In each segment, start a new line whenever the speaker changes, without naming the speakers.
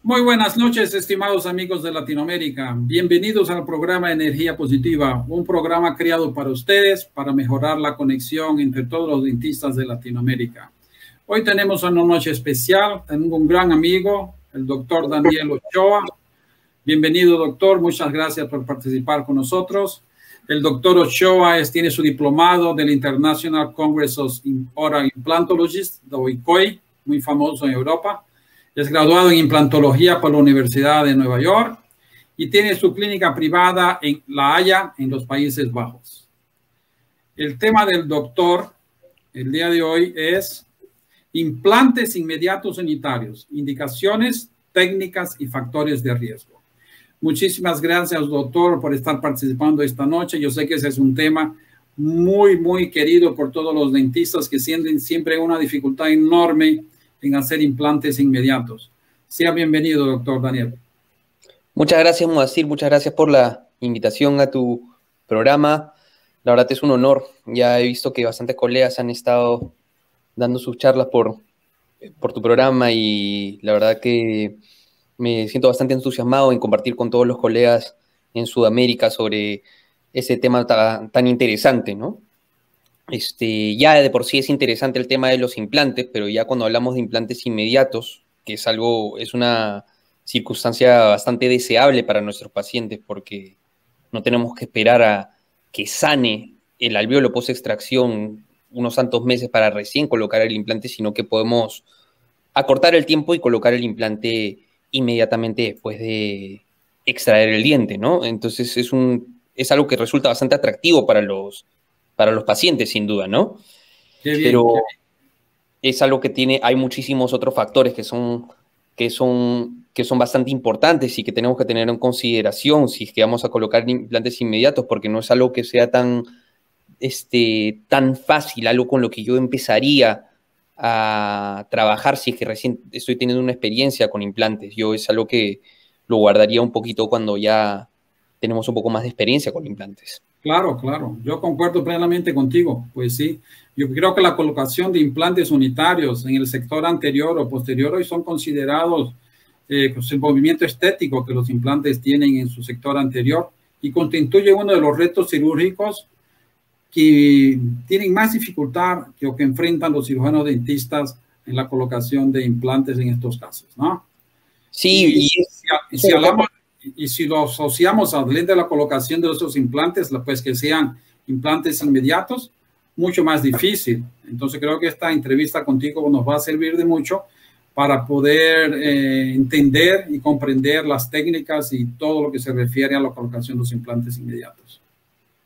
Muy buenas noches, estimados amigos de Latinoamérica. Bienvenidos al programa Energía Positiva, un programa creado para ustedes para mejorar la conexión entre todos los dentistas de Latinoamérica. Hoy tenemos una noche especial. Tengo un gran amigo, el doctor Daniel Ochoa. Bienvenido, doctor. Muchas gracias por participar con nosotros. El doctor Ochoa tiene su diplomado del International Congress of Oral Implantologists, de ICOI, muy famoso en Europa. Es graduado en implantología por la Universidad de Nueva York y tiene su clínica privada en La Haya, en los Países Bajos. El tema del doctor el día de hoy es implantes inmediatos unitarios, indicaciones, técnicas y factores de riesgo. Muchísimas gracias, doctor, por estar participando esta noche. Yo sé que ese es un tema muy querido por todos los dentistas que sienten siempre una dificultad enorme en hacer implantes inmediatos. Sea bienvenido, doctor Daniel.
Muchas gracias, Moacir. Muchas gracias por la invitación a tu programa. La verdad es un honor. Ya he visto que bastantes colegas han estado dando sus charlas por tu programa y la verdad que me siento bastante entusiasmado en compartir con todos los colegas en Sudamérica sobre ese tema tan interesante, ¿no? Ya de por sí es interesante el tema de los implantes, pero ya cuando hablamos de implantes inmediatos, que es una circunstancia bastante deseable para nuestros pacientes, porque no tenemos que esperar a que sane el alvéolo post-extracción unos tantos meses para recién colocar el implante, sino que podemos acortar el tiempo y colocar el implante inmediatamente después de extraer el diente, ¿no? Entonces es algo que resulta bastante atractivo para los pacientes, sin duda, ¿no?
Qué bien,
pero
qué bien.
es algo que hay muchísimos otros factores que son bastante importantes y que tenemos que tener en consideración si es que vamos a colocar implantes inmediatos, porque no es algo que sea tan fácil, algo con lo que yo empezaría a trabajar si es que recién estoy teniendo una experiencia con implantes. Yo es algo que lo guardaría un poquito cuando ya tenemos un poco más de experiencia con implantes.
Claro, yo concuerdo plenamente contigo. Pues sí, yo creo que la colocación de implantes unitarios en el sector anterior o posterior hoy son considerados pues el movimiento estético que los implantes tienen en su sector anterior y constituye uno de los retos cirúrgicos que tienen más dificultad que enfrentan los cirujanos dentistas en la colocación de implantes en estos casos, ¿no?
Sí,
y si lo asociamos al lente de la colocación de esos implantes, pues que sean implantes inmediatos, mucho más difícil. Entonces creo que esta entrevista contigo nos va a servir de mucho para poder entender y comprender las técnicas y todo lo que se refiere a la colocación de los implantes inmediatos.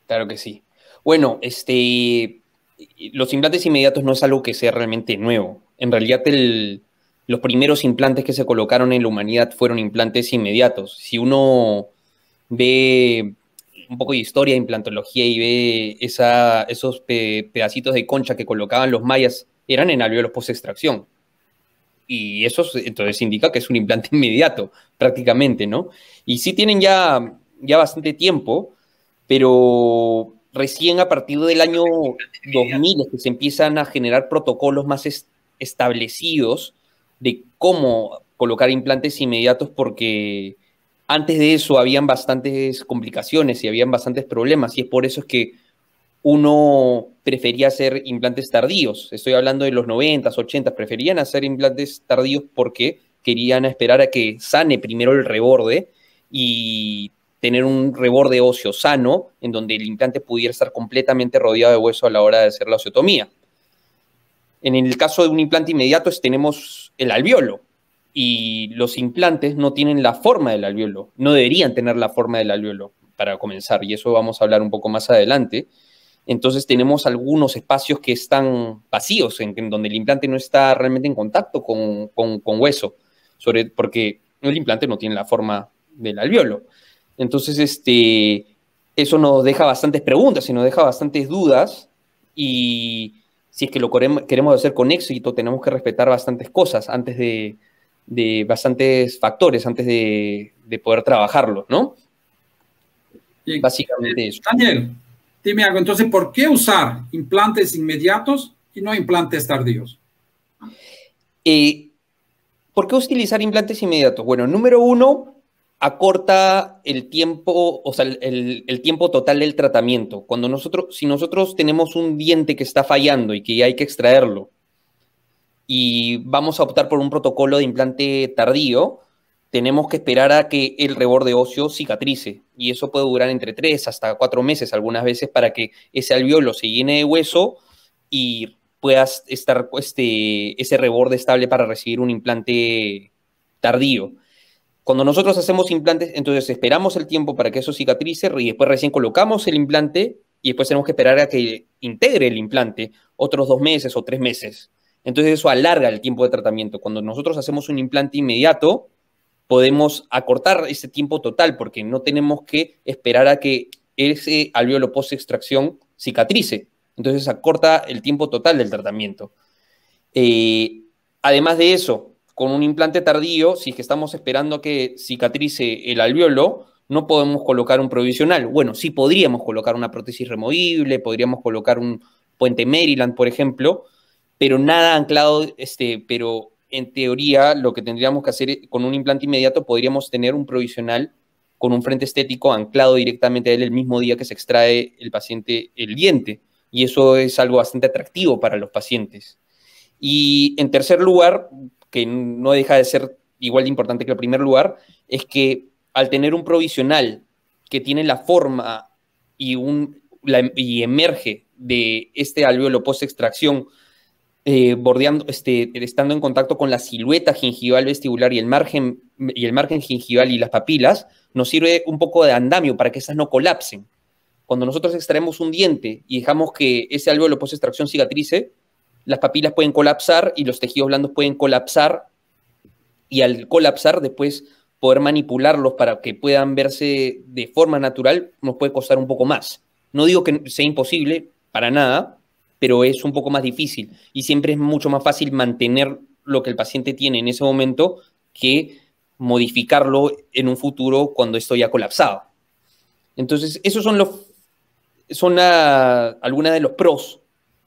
Claro que sí. Bueno, los implantes inmediatos no es algo que sea realmente nuevo. En realidad, los primeros implantes que se colocaron en la humanidad fueron implantes inmediatos. Si uno ve un poco de historia de implantología y ve esos pedacitos de concha que colocaban los mayas, eran en alvéolos post-extracción. Y eso entonces indica que es un implante inmediato, prácticamente, ¿no? Y sí tienen ya bastante tiempo, pero recién a partir del año 2000 es que se empiezan a generar protocolos más establecidos de cómo colocar implantes inmediatos, porque antes de eso habían bastantes complicaciones y habían bastantes problemas, y es por eso es que uno prefería hacer implantes tardíos. Estoy hablando de los 90s, 80s, preferían hacer implantes tardíos porque querían esperar a que sane primero el reborde y tener un reborde óseo sano en donde el implante pudiera estar completamente rodeado de hueso a la hora de hacer la osteotomía. En el caso de un implante inmediato tenemos el alvéolo y los implantes no tienen la forma del alvéolo, no deberían tener la forma del alvéolo para comenzar, y eso vamos a hablar un poco más adelante. Entonces tenemos algunos espacios que están vacíos, en donde el implante no está realmente en contacto con hueso, porque el implante no tiene la forma del alvéolo. Entonces, eso nos deja bastantes preguntas y nos deja bastantes dudas, y si es que lo queremos hacer con éxito, tenemos que respetar bastantes cosas antes de bastantes factores antes de poder trabajarlo, ¿no?
Y,
básicamente eso.
Daniel, dime algo, entonces, ¿por qué usar implantes inmediatos y no implantes tardíos?
¿Por qué utilizar implantes inmediatos? Bueno, número uno, acorta el tiempo, o sea, el tiempo total del tratamiento. Si nosotros tenemos un diente que está fallando y que ya hay que extraerlo, y vamos a optar por un protocolo de implante tardío, tenemos que esperar a que el reborde óseo cicatrice. Y eso puede durar entre 3 hasta 4 meses algunas veces para que ese alveolo se llene de hueso y puedas estar ese reborde estable para recibir un implante tardío. Cuando nosotros hacemos implantes, entonces esperamos el tiempo para que eso cicatrice y después recién colocamos el implante y después tenemos que esperar a que integre el implante otros 2 meses o 3 meses. Entonces eso alarga el tiempo de tratamiento. Cuando nosotros hacemos un implante inmediato, podemos acortar ese tiempo total porque no tenemos que esperar a que ese alveolo post-extracción cicatrice. Entonces acorta el tiempo total del tratamiento. Además de eso, con un implante tardío, si es que estamos esperando que cicatrice el alveolo, no podemos colocar un provisional. Bueno, sí podríamos colocar una prótesis removible, podríamos colocar un puente Maryland, por ejemplo, pero nada anclado, pero en teoría lo que tendríamos que hacer con un implante inmediato, podríamos tener un provisional con un frente estético anclado directamente a él el mismo día que se extrae el paciente el diente. Y eso es algo bastante atractivo para los pacientes. Y en tercer lugar, que no deja de ser igual de importante que el primer lugar, es que al tener un provisional que tiene la forma y emerge de este alveolo post-extracción, estando en contacto con la silueta gingival vestibular y el margen gingival y las papilas, nos sirve un poco de andamio para que esas no colapsen. Cuando nosotros extraemos un diente y dejamos que ese alveolo post-extracción cicatrice, las papilas pueden colapsar y los tejidos blandos pueden colapsar, y al colapsar después poder manipularlos para que puedan verse de forma natural nos puede costar un poco más. No digo que sea imposible, para nada, pero es un poco más difícil y siempre es mucho más fácil mantener lo que el paciente tiene en ese momento que modificarlo en un futuro cuando esto ya ha colapsado. Entonces, esos son algunos de los pros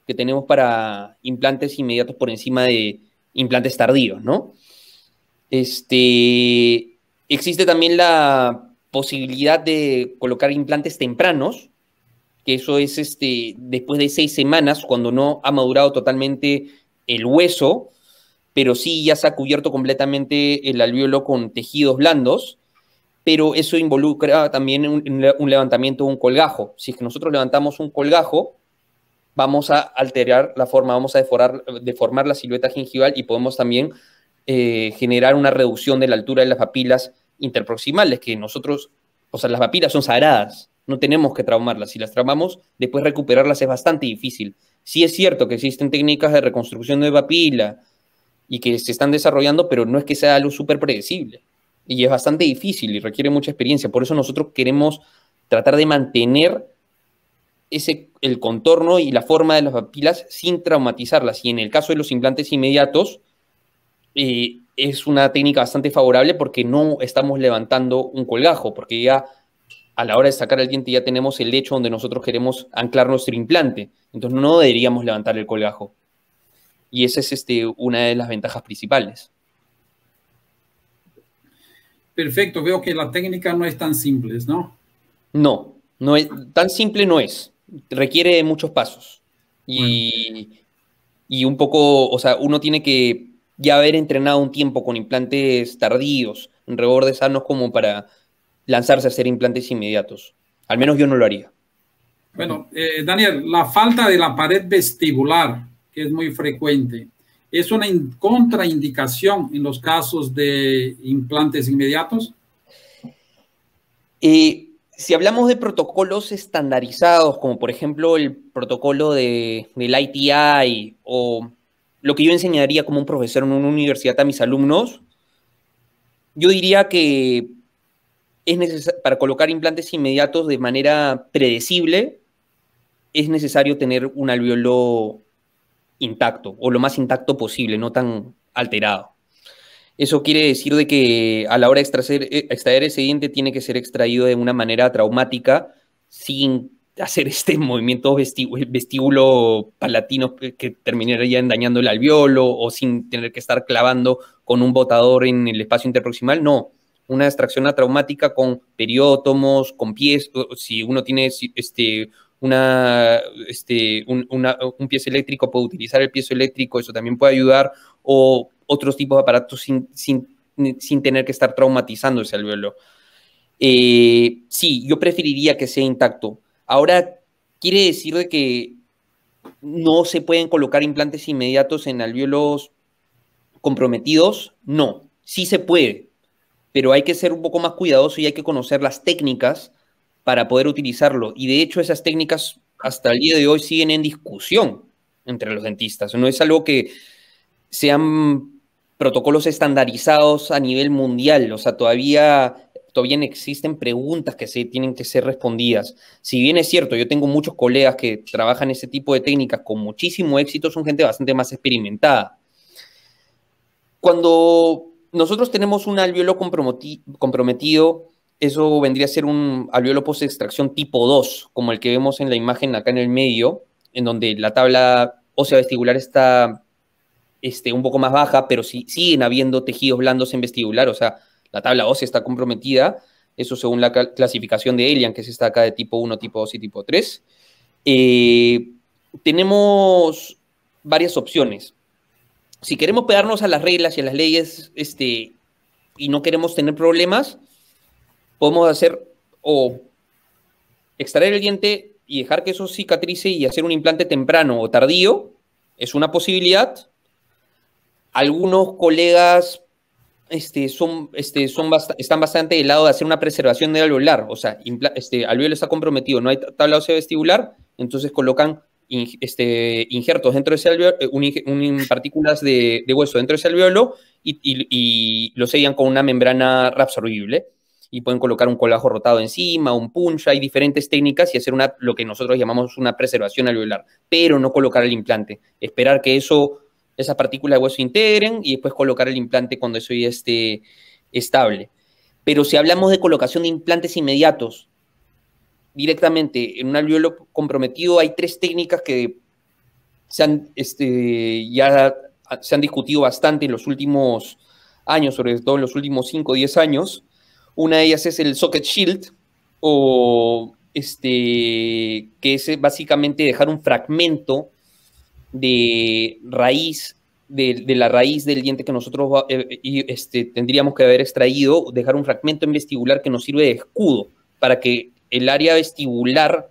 que tenemos para implantes inmediatos por encima de implantes tardíos, ¿no? Existe también la posibilidad de colocar implantes tempranos, que eso es después de 6 semanas, cuando no ha madurado totalmente el hueso, pero sí ya se ha cubierto completamente el alveolo con tejidos blandos, pero eso involucra también un levantamiento de un colgajo. Si es que nosotros levantamos un colgajo, vamos a alterar la forma, vamos a deformar la silueta gingival y podemos también generar una reducción de la altura de las papilas interproximales, que nosotros, o sea, las papilas son sagradas, no tenemos que traumarlas. Si las traumamos, después recuperarlas es bastante difícil. Sí es cierto que existen técnicas de reconstrucción de papila y que se están desarrollando, pero no es que sea algo súper predecible. Y es bastante difícil y requiere mucha experiencia. Por eso nosotros queremos tratar de mantener el contorno y la forma de las papilas sin traumatizarlas. Y en el caso de los implantes inmediatos, es una técnica bastante favorable porque no estamos levantando un colgajo, porque ya a la hora de sacar el diente ya tenemos el lecho donde nosotros queremos anclar nuestro implante. Entonces no deberíamos levantar el colgajo. Y esa es una de las ventajas principales.
Perfecto, veo que la técnica no es tan simple, ¿no?
No es tan simple, no es. Requiere de muchos pasos. Y un poco, o sea, uno tiene que ya haber entrenado un tiempo con implantes tardíos, en rebordes sanos, como para lanzarse a hacer implantes inmediatos. Al menos yo no lo haría.
Bueno, Daniel, la falta de la pared vestibular, que es muy frecuente, ¿es una contraindicación en los casos de implantes inmediatos?
Si hablamos de protocolos estandarizados, como por ejemplo el protocolo del ITI o lo que yo enseñaría como un profesor en una universidad a mis alumnos, yo diría que para colocar implantes inmediatos de manera predecible, es necesario tener un alveolo intacto o lo más intacto posible, no tan alterado. Eso quiere decir de que a la hora de extraer ese diente tiene que ser extraído de una manera traumática sin hacer movimientos vestíbulo palatinos que terminarían dañando el alveolo o sin tener que estar clavando con un botador en el espacio interproximal. No, una extracción atraumática con periótomos, con pies, si uno tiene un piezo eléctrico, puede utilizar el piezo eléctrico, eso también puede ayudar, o otros tipos de aparatos sin tener que estar traumatizando ese alveolo. Sí, yo preferiría que sea intacto. Ahora, ¿quiere decir de que no se pueden colocar implantes inmediatos en alvéolos comprometidos? No, sí se puede, pero hay que ser un poco más cuidadoso y hay que conocer las técnicas para poder utilizarlo. Y de hecho, esas técnicas hasta el día de hoy siguen en discusión entre los dentistas. No es algo que sean protocolos estandarizados a nivel mundial. O sea, todavía existen preguntas que tienen que ser respondidas. Si bien es cierto, yo tengo muchos colegas que trabajan ese tipo de técnicas con muchísimo éxito, son gente bastante más experimentada. Cuando nosotros tenemos un alvéolo comprometido, eso vendría a ser un alvéolo post-extracción tipo 2, como el que vemos en la imagen acá en el medio, en donde la tabla ósea vestibular está un poco más baja, pero siguen habiendo tejidos blandos en vestibular, o sea, la tabla ósea está comprometida, eso según la clasificación de Elian, que es esta acá de tipo 1, tipo 2 y tipo 3. Tenemos varias opciones. Si queremos pegarnos a las reglas y a las leyes y no queremos tener problemas, podemos hacer o extraer el diente y dejar que eso cicatrice y hacer un implante temprano o tardío, es una posibilidad. Algunos colegas están bastante del lado de hacer una preservación del alveolar, o sea, alveolo está comprometido, no hay tabla ósea vestibular, entonces colocan injertos dentro de ese alveolo, partículas de hueso dentro de ese alveolo y lo sellan con una membrana reabsorbible y pueden colocar un colajo rotado encima, un punch, hay diferentes técnicas y hacer lo que nosotros llamamos una preservación alveolar, pero no colocar el implante, esperar que esas partículas de hueso integren y después colocar el implante cuando eso ya esté estable. Pero si hablamos de colocación de implantes inmediatos, directamente en un alvéolo comprometido, hay 3 técnicas que ya se han discutido bastante en los últimos años, sobre todo en los últimos 5 o 10 años. Una de ellas es el socket shield, o que es básicamente dejar un fragmento de raíz, de la raíz del diente que nosotros tendríamos que haber extraído, dejar un fragmento en vestibular que nos sirve de escudo para que el área vestibular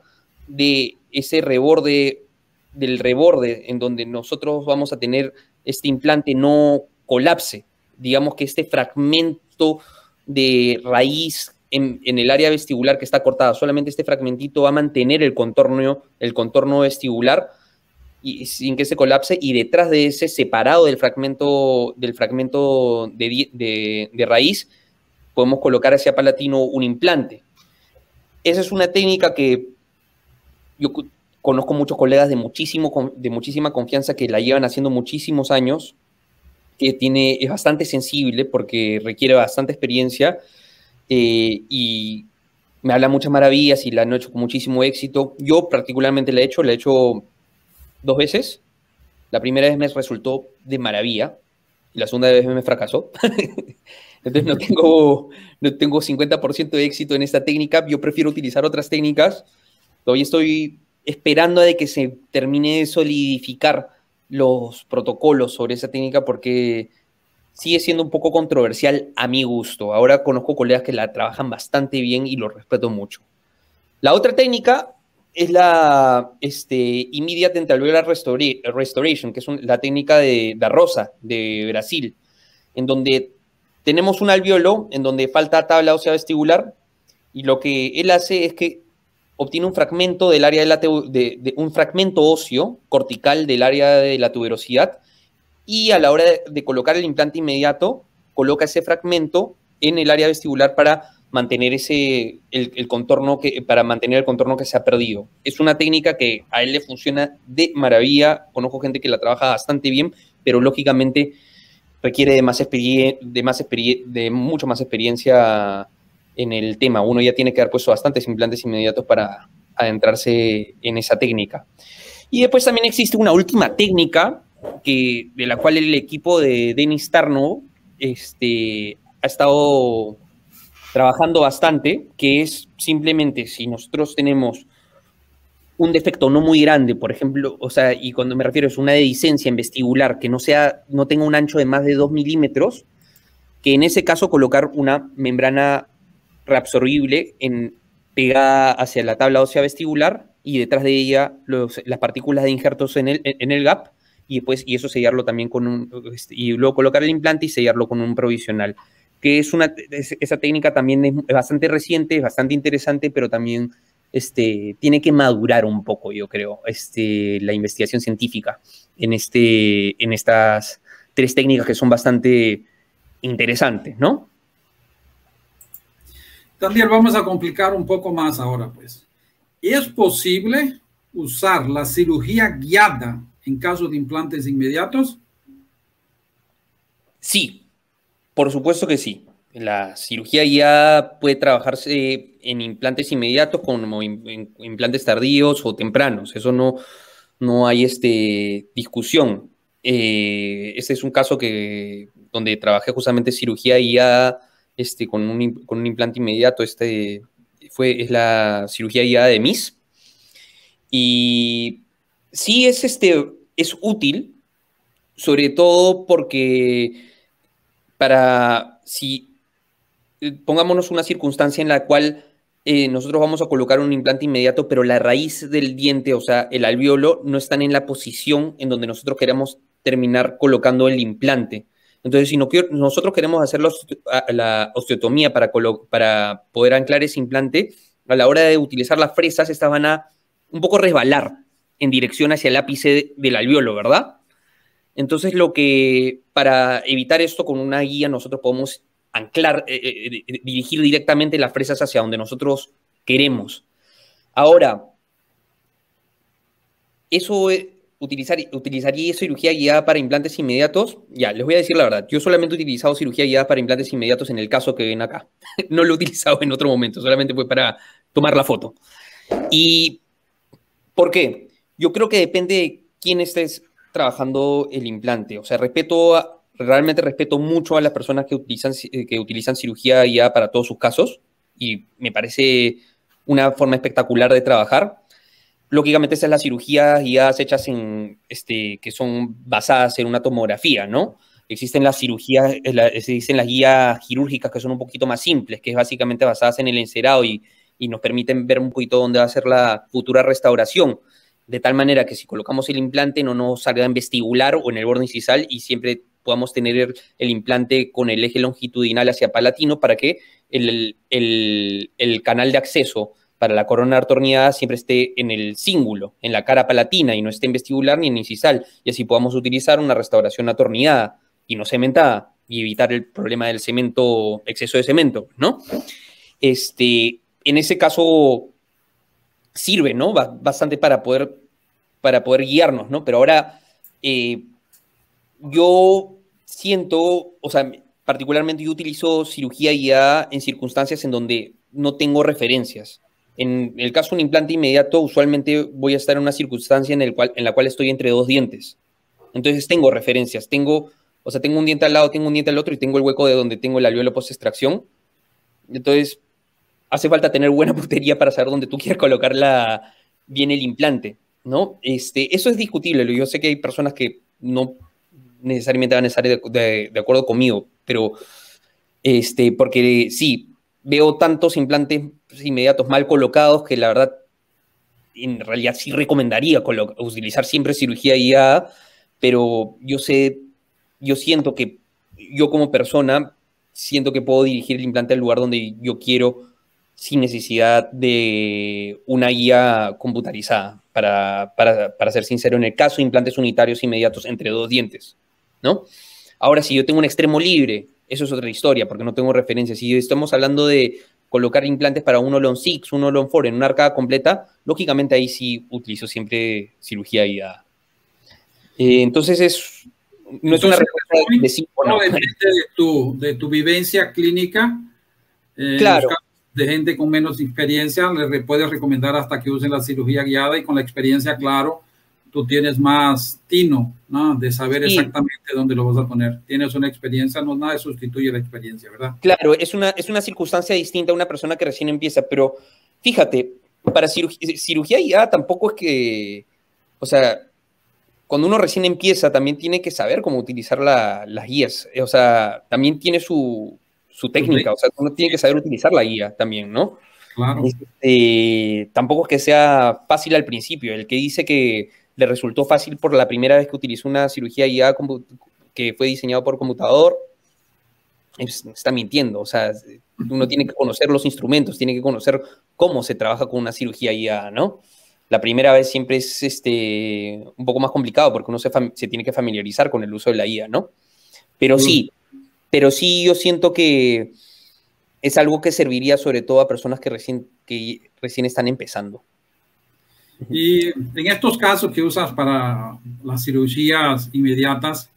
de ese del reborde en donde nosotros vamos a tener este implante no colapse. Digamos que este fragmento de raíz en el área vestibular que está cortada, solamente este fragmentito va a mantener el contorno vestibular y sin que se colapse, y detrás de ese, separado del fragmento de raíz, podemos colocar hacia palatino un implante. Esa es una técnica que yo conozco muchos colegas de muchísima confianza que la llevan haciendo muchísimos años, que es bastante sensible porque requiere bastante experiencia y me habla muchas maravillas y la han hecho con muchísimo éxito. Yo particularmente la he hecho 2 veces. La primera vez me resultó de maravilla y la segunda vez me fracasó. Entonces no tengo 50% de éxito en esta técnica. Yo prefiero utilizar otras técnicas. Todavía estoy esperando a de que se termine de solidificar los protocolos sobre esa técnica porque sigue siendo un poco controversial a mi gusto. Ahora conozco colegas que la trabajan bastante bien y lo respeto mucho. La otra técnica es la Immediate Dentalveolar Restoration, que es la técnica de Da Rosa, de Brasil, en donde tenemos un alvéolo en donde falta tabla ósea vestibular y lo que él hace es que obtiene un fragmento del área un fragmento óseo cortical del área de la tuberosidad y a la hora de colocar el implante inmediato, coloca ese fragmento en el área vestibular para mantener el contorno que se ha perdido. Es una técnica que a él le funciona de maravilla. Conozco gente que la trabaja bastante bien, pero lógicamente requiere de mucho más experiencia en el tema. Uno ya tiene que dar puesto bastantes implantes inmediatos para adentrarse en esa técnica. Y después también existe una última técnica de la cual el equipo de Dennis Tarnow ha estado trabajando bastante, que es simplemente si nosotros tenemos un defecto no muy grande, por ejemplo, o sea, y cuando me refiero es una dehiscencia en vestibular que no tenga un ancho de más de 2 milímetros, que en ese caso colocar una membrana reabsorbible pegada hacia la tabla ósea vestibular y detrás de ella las partículas de injertos en el gap, y eso sellarlo también y luego colocar el implante y sellarlo con un provisional, que esa técnica también es bastante reciente, es bastante interesante, pero también tiene que madurar un poco, yo creo, la investigación científica en estas 3 técnicas que son bastante interesantes, ¿no?
También vamos a complicar un poco más ahora, pues. ¿Es posible usar la cirugía guiada en caso de implantes inmediatos?
Sí, por supuesto que sí. La cirugía guiada puede trabajarse en implantes inmediatos como en implantes tardíos o tempranos. Eso no hay discusión. Este es un caso donde trabajé justamente cirugía guiada con un implante inmediato. Es la cirugía guiada de MIS. Y sí es útil, sobre todo porque pongámonos una circunstancia en la cual nosotros vamos a colocar un implante inmediato, pero la raíz del diente, o sea, el alvéolo, no están en la posición en donde nosotros queremos terminar colocando el implante. Entonces, si nosotros queremos hacer la osteotomía para poder anclar ese implante, a la hora de utilizar las fresas, estas van a un poco resbalar en dirección hacia el ápice del alvéolo, ¿verdad? Entonces, para evitar esto con una guía, nosotros podemos anclar, dirigir directamente las fresas hacia donde nosotros queremos. Ahora, ¿utilizaría cirugía guiada para implantes inmediatos? Ya, les voy a decir la verdad. Yo solamente he utilizado cirugía guiada para implantes inmediatos en el caso que ven acá. No lo he utilizado en otro momento, solamente fue para tomar la foto. ¿Y por qué? Yo creo que depende de quién estés trabajando el implante. O sea, realmente respeto mucho a las personas que utilizan cirugía guiada para todos sus casos, y me parece una forma espectacular de trabajar. Lógicamente, esas son las cirugías guiadas hechas que son basadas en una tomografía, ¿no? Existen las guías quirúrgicas que son un poquito más simples, que es básicamente basadas en el encerado y nos permiten ver un poquito dónde va a ser la futura restauración, de tal manera que si colocamos el implante no nos salga en vestibular o en el borde incisal y siempre podamos tener el implante con el eje longitudinal hacia palatino para que el canal de acceso para la corona atornillada siempre esté en el cíngulo, en la cara palatina, y no esté en vestibular ni en incisal, y así podamos utilizar una restauración atornillada y no cementada y evitar el problema del cemento, exceso de cemento, ¿no? En ese caso sirve, ¿no? Bastante para poder guiarnos, ¿no? Pero ahora yo siento, o sea, particularmente yo utilizo cirugía guiada en circunstancias en donde no tengo referencias. En el caso de un implante inmediato, usualmente voy a estar en una circunstancia en la cual estoy entre 2 dientes. Entonces tengo referencias, tengo un diente al lado, tengo un diente al otro y tengo el hueco de donde tengo el alvéolo post-extracción. Entonces, hace falta tener buena puntería para saber dónde tú quieres colocar bien el implante, ¿no? Eso es discutible. Yo sé que hay personas que no necesariamente van a estar de acuerdo conmigo, pero porque sí, veo tantos implantes inmediatos mal colocados que la verdad, en realidad sí recomendaría utilizar siempre cirugía guiada, pero yo siento que yo como persona siento que puedo dirigir el implante al lugar donde yo quiero sin necesidad de una guía computarizada, para ser sincero, en el caso de implantes unitarios inmediatos entre 2 dientes, ¿no? Ahora, si yo tengo un extremo libre, eso es otra historia, porque no tengo referencias. Si estamos hablando de colocar implantes para un Olon 6, un Olon 4 en una arcada completa, lógicamente ahí sí utilizo siempre cirugía guiada. Entonces, no es una respuesta de sí o no.
Depende de tu vivencia clínica.
Claro.
de gente con menos experiencia, puedes recomendar hasta que usen la cirugía guiada, y con la experiencia, claro, tú tienes más tino, ¿no? De saber exactamente dónde lo vas a poner. Tienes una experiencia, no nada sustituye la experiencia, ¿verdad?
Claro, es una circunstancia distinta a una persona que recién empieza, pero fíjate, para cirugía guiada tampoco es que, o sea, cuando uno recién empieza también tiene que saber cómo utilizar las guías, o sea, también tiene su técnica, o sea, uno tiene que saber utilizar la guía también, ¿no?
Claro.
Tampoco es que sea fácil al principio. El que dice que le resultó fácil por la primera vez que utilizó una cirugía guiada que fue diseñado por computador, está mintiendo. O sea, uno tiene que conocer los instrumentos, tiene que conocer cómo se trabaja con una cirugía guiada, ¿no? La primera vez siempre es un poco más complicado porque uno se tiene que familiarizar con el uso de la guía, ¿no? Pero sí yo siento que es algo que serviría sobre todo a personas que recién están empezando.
Y en estos casos que usas para las cirugías inmediatas,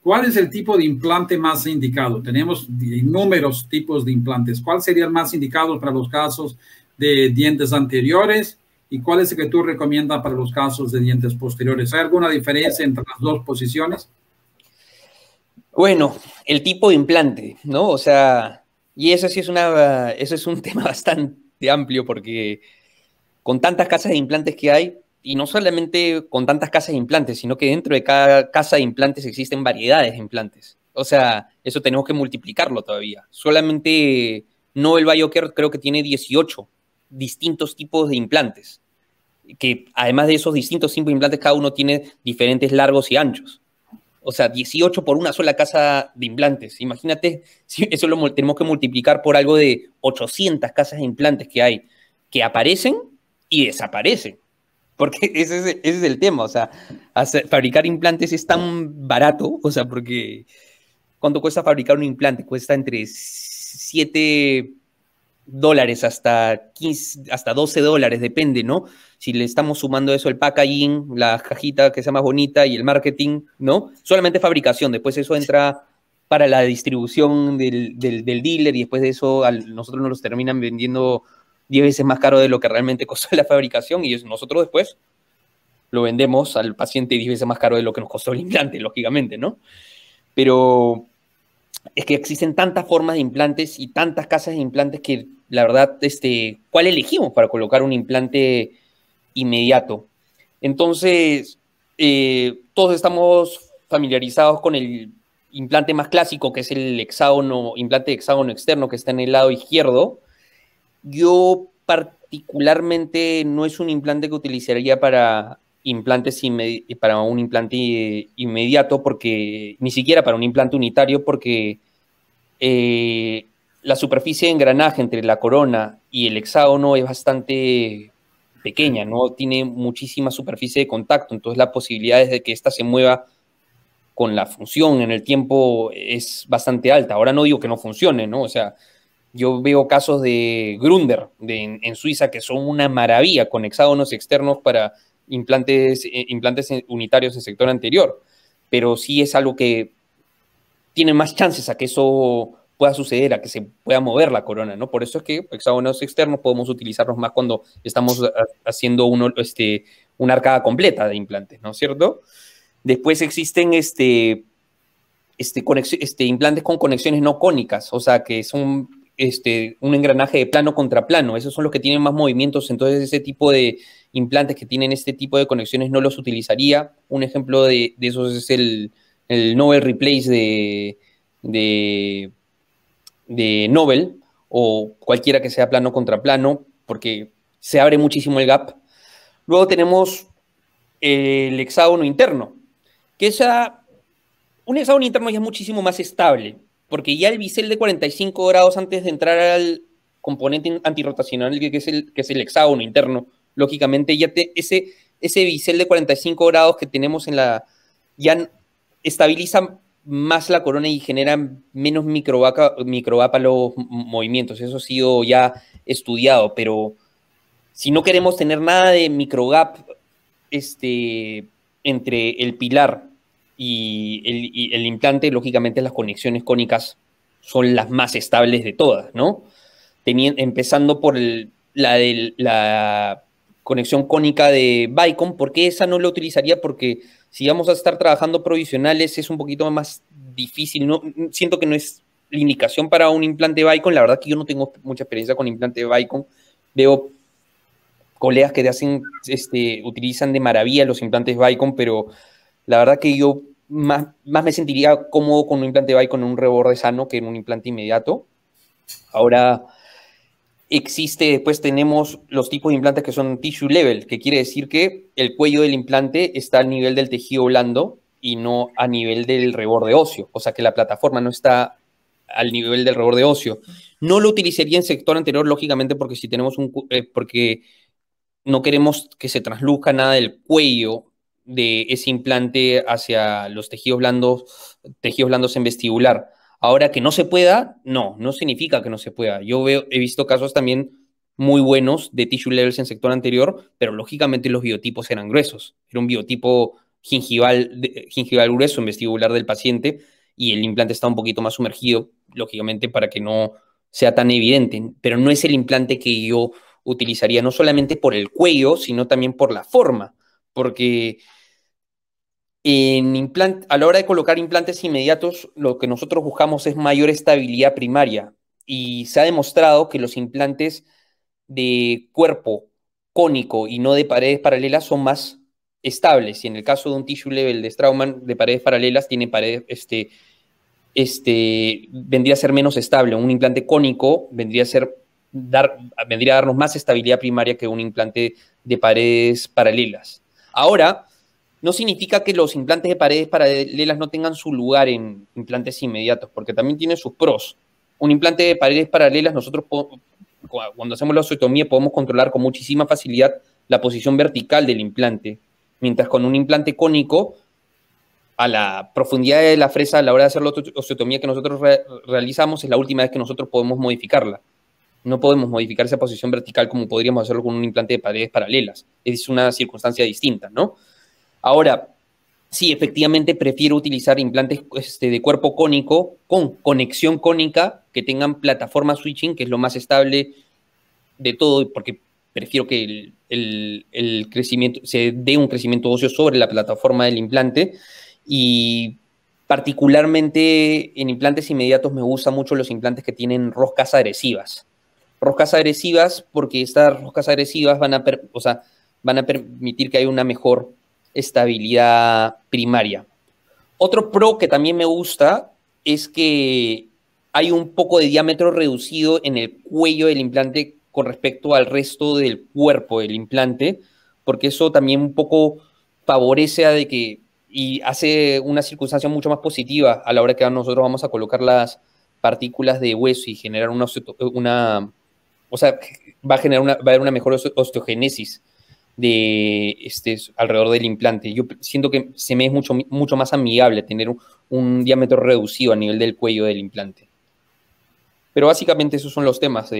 ¿cuál es el tipo de implante más indicado? Tenemos inúmeros tipos de implantes. ¿Cuál sería el más indicado para los casos de dientes anteriores? ¿Y cuál es el que tú recomiendas para los casos de dientes posteriores? ¿Hay alguna diferencia entre las dos posiciones?
Bueno, el tipo de implante, ¿no? O sea, y eso sí eso es un tema bastante amplio porque con tantas casas de implantes que hay, y no solamente con tantas casas de implantes, sino que dentro de cada casa de implantes existen variedades de implantes. O sea, eso tenemos que multiplicarlo todavía. Solamente Nobel Biocare creo que tiene 18 distintos tipos de implantes, que además de esos distintos tipos de implantes, cada uno tiene diferentes largos y anchos. O sea, 18 por una sola casa de implantes. Imagínate, si eso tenemos que multiplicar por algo de 800 casas de implantes que hay, que aparecen y desaparecen. Porque ese es el tema. O sea, fabricar implantes es tan barato. O sea, porque ¿cuánto cuesta fabricar un implante? Cuesta entre $7 hasta $12, depende, ¿no? Si le estamos sumando eso el packaging, la cajita que sea más bonita y el marketing, ¿no? Solamente fabricación, después eso entra para la distribución del dealer y después de eso nosotros nos los terminan vendiendo 10 veces más caro de lo que realmente costó la fabricación y nosotros después lo vendemos al paciente 10 veces más caro de lo que nos costó el implante, lógicamente, ¿no? Pero es que existen tantas formas de implantes y tantas casas de implantes que la verdad, ¿cuál elegimos para colocar un implante inmediato? Entonces, todos estamos familiarizados con el implante más clásico, que es el implante de hexágono externo que está en el lado izquierdo. Yo particularmente no es un implante que utilizaría para un implante inmediato, porque ni siquiera para un implante unitario, porque la superficie de engranaje entre la corona y el hexágono es bastante pequeña, no tiene muchísima superficie de contacto, entonces la posibilidad de que ésta se mueva con la función en el tiempo es bastante alta. Ahora no digo que no funcione, ¿no? O sea, yo veo casos de Grunder en Suiza que son una maravilla con hexágonos externos para implantes unitarios en sector anterior, pero sí es algo que tiene más chances a que eso pueda suceder, a que se pueda mover la corona, ¿no? Por eso es que hexágonos externos podemos utilizarlos más cuando estamos haciendo una arcada completa de implantes, ¿no es cierto? Después existen implantes con conexiones no cónicas, o sea, que son un engranaje de plano contra plano. Esos son los que tienen más movimientos, entonces ese tipo de implantes que tienen este tipo de conexiones no los utilizaría. Un ejemplo de esos es el Nobel Replace de Nobel, o cualquiera que sea plano contra plano, porque se abre muchísimo el gap. Luego tenemos el hexágono interno, que un hexágono interno ya es muchísimo más estable, porque ya el bisel de 45 grados antes de entrar al componente antirrotacional, que es el hexágono interno, lógicamente ya ese bisel de 45 grados que tenemos ya estabiliza más la corona y genera menos microvápalos movimientos. Eso ha sido ya estudiado, pero si no queremos tener nada de microgap entre el pilar y el implante, lógicamente las conexiones cónicas son las más estables de todas, ¿no? empezando por la conexión cónica de Vicon. ¿Por qué esa no la utilizaría? Porque si vamos a estar trabajando provisionales es un poquito más difícil. No, siento que no es la indicación para un implante Vicon. La verdad que yo no tengo mucha experiencia con implante Vicon. Veo colegas que utilizan de maravilla los implantes Vicon, pero la verdad que yo más me sentiría cómodo con un implante Vicon en un reborde sano que en un implante inmediato. Ahora, después tenemos los tipos de implantes que son tissue level, que quiere decir que el cuello del implante está al nivel del tejido blando y no a nivel del reborde óseo, o sea que la plataforma no está al nivel del reborde óseo. No lo utilizaría en sector anterior, lógicamente, porque si tenemos porque no queremos que se transluzca nada del cuello de ese implante hacia los tejidos blandos en vestibular. Ahora, que no se pueda, no significa que no se pueda. He visto casos también muy buenos de tissue levels en sector anterior, pero lógicamente los biotipos eran gruesos. Era un biotipo gingival grueso en vestibular del paciente y el implante está un poquito más sumergido, lógicamente, para que no sea tan evidente. Pero no es el implante que yo utilizaría, no solamente por el cuello, sino también por la forma, porque a la hora de colocar implantes inmediatos, lo que nosotros buscamos es mayor estabilidad primaria y se ha demostrado que los implantes de cuerpo cónico y no de paredes paralelas son más estables. Y en el caso de un tissue level de Straumann de paredes paralelas, tiene vendría a ser menos estable. Un implante cónico vendría a darnos más estabilidad primaria que un implante de paredes paralelas. Ahora, no significa que los implantes de paredes paralelas no tengan su lugar en implantes inmediatos, porque también tiene sus pros. Un implante de paredes paralelas, nosotros cuando hacemos la osteotomía podemos controlar con muchísima facilidad la posición vertical del implante, mientras con un implante cónico, a la profundidad de la fresa a la hora de hacer la osteotomía que nosotros realizamos es la última vez que nosotros podemos modificarla. No podemos modificar esa posición vertical como podríamos hacerlo con un implante de paredes paralelas. Es una circunstancia distinta, ¿no? Ahora, sí, efectivamente prefiero utilizar implantes de cuerpo cónico con conexión cónica que tengan plataforma switching, que es lo más estable de todo, porque prefiero que el crecimiento se dé un crecimiento óseo sobre la plataforma del implante. Y particularmente en implantes inmediatos me gustan mucho los implantes que tienen roscas agresivas. Roscas agresivas porque estas roscas agresivas van a permitir que haya una mejor estabilidad primaria. Otro pro que también me gusta es que hay un poco de diámetro reducido en el cuello del implante con respecto al resto del cuerpo del implante, porque eso también un poco favorece y hace una circunstancia mucho más positiva a la hora que nosotros vamos a colocar las partículas de hueso y generar va a haber una mejor osteogénesis alrededor del implante. Yo siento que se me es mucho más amigable tener un diámetro reducido a nivel del cuello del implante. Pero básicamente esos son los temas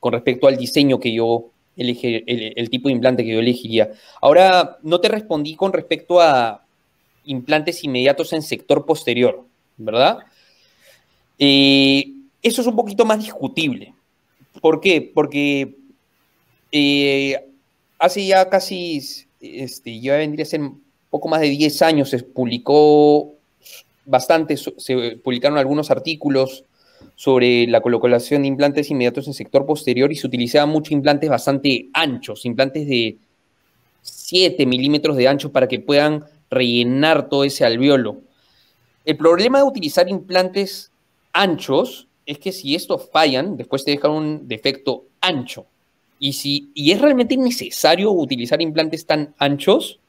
con respecto al diseño que yo elegí, el tipo de implante que yo elegiría. Ahora, no te respondí con respecto a implantes inmediatos en sector posterior, ¿verdad? Eso es un poquito más discutible. ¿Por qué? Porque hace ya casi, ya vendría a ser poco más de 10 años, se publicaron algunos artículos sobre la colocación de implantes inmediatos en sector posterior y se utilizaban muchos implantes bastante anchos, implantes de 7 milímetros de ancho para que puedan rellenar todo ese alvéolo. El problema de utilizar implantes anchos es que si estos fallan, después te dejan un defecto ancho. Y es realmente necesario utilizar implantes tan anchos,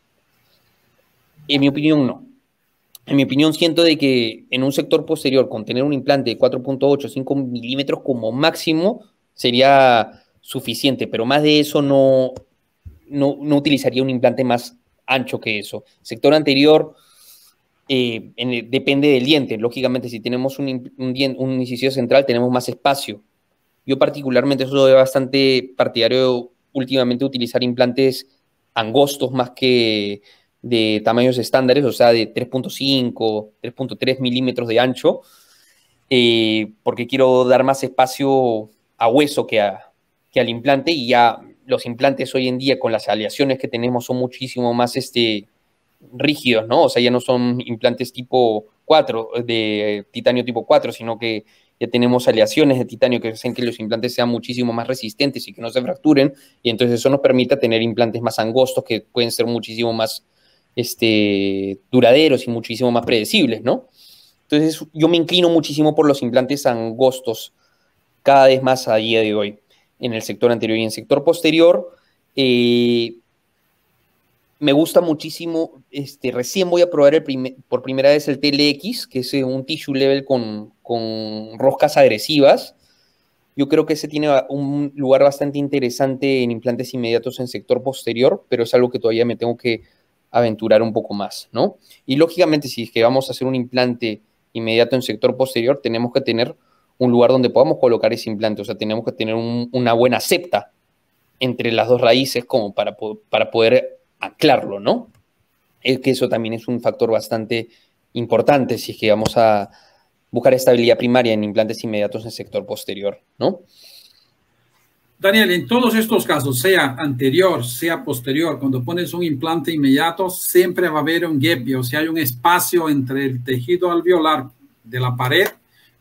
en mi opinión, no. En mi opinión, siento de que en un sector posterior, con tener un implante de 4.8, 5 milímetros como máximo, sería suficiente, pero más de eso no utilizaría un implante más ancho que eso. Sector anterior depende del diente. Lógicamente, si tenemos un inciso central, tenemos más espacio. Yo particularmente soy bastante partidario últimamente de utilizar implantes angostos más que de tamaños estándares, o sea, de 3.5, 3.3 milímetros de ancho, porque quiero dar más espacio a hueso que al implante, y ya los implantes hoy en día con las aleaciones que tenemos son muchísimo más rígidos, ¿no? O sea, ya no son implantes tipo 4, de titanio tipo 4, sino que ya tenemos aleaciones de titanio que hacen que los implantes sean muchísimo más resistentes y que no se fracturen, y entonces eso nos permite tener implantes más angostos que pueden ser muchísimo más duraderos y muchísimo más predecibles, ¿no? Entonces yo me inclino muchísimo por los implantes angostos cada vez más a día de hoy en el sector anterior. Y en el sector posterior, me gusta muchísimo, recién voy a probar por primera vez el TLX, que es un tissue level con roscas agresivas. Yo creo que ese tiene un lugar bastante interesante en implantes inmediatos en sector posterior, pero es algo que todavía me tengo que aventurar un poco más, ¿no? Y lógicamente, si es que vamos a hacer un implante inmediato en sector posterior, tenemos que tener un lugar donde podamos colocar ese implante, o sea, tenemos que tener una buena septa entre las dos raíces como para poder anclarlo, ¿no? Es que eso también es un factor bastante importante si es que vamos a buscar estabilidad primaria en implantes inmediatos en sector posterior, ¿no?
Daniel, en todos estos casos, sea anterior, sea posterior, cuando pones un implante inmediato, siempre va a haber un gap, o sea, hay un espacio entre el tejido alveolar de la pared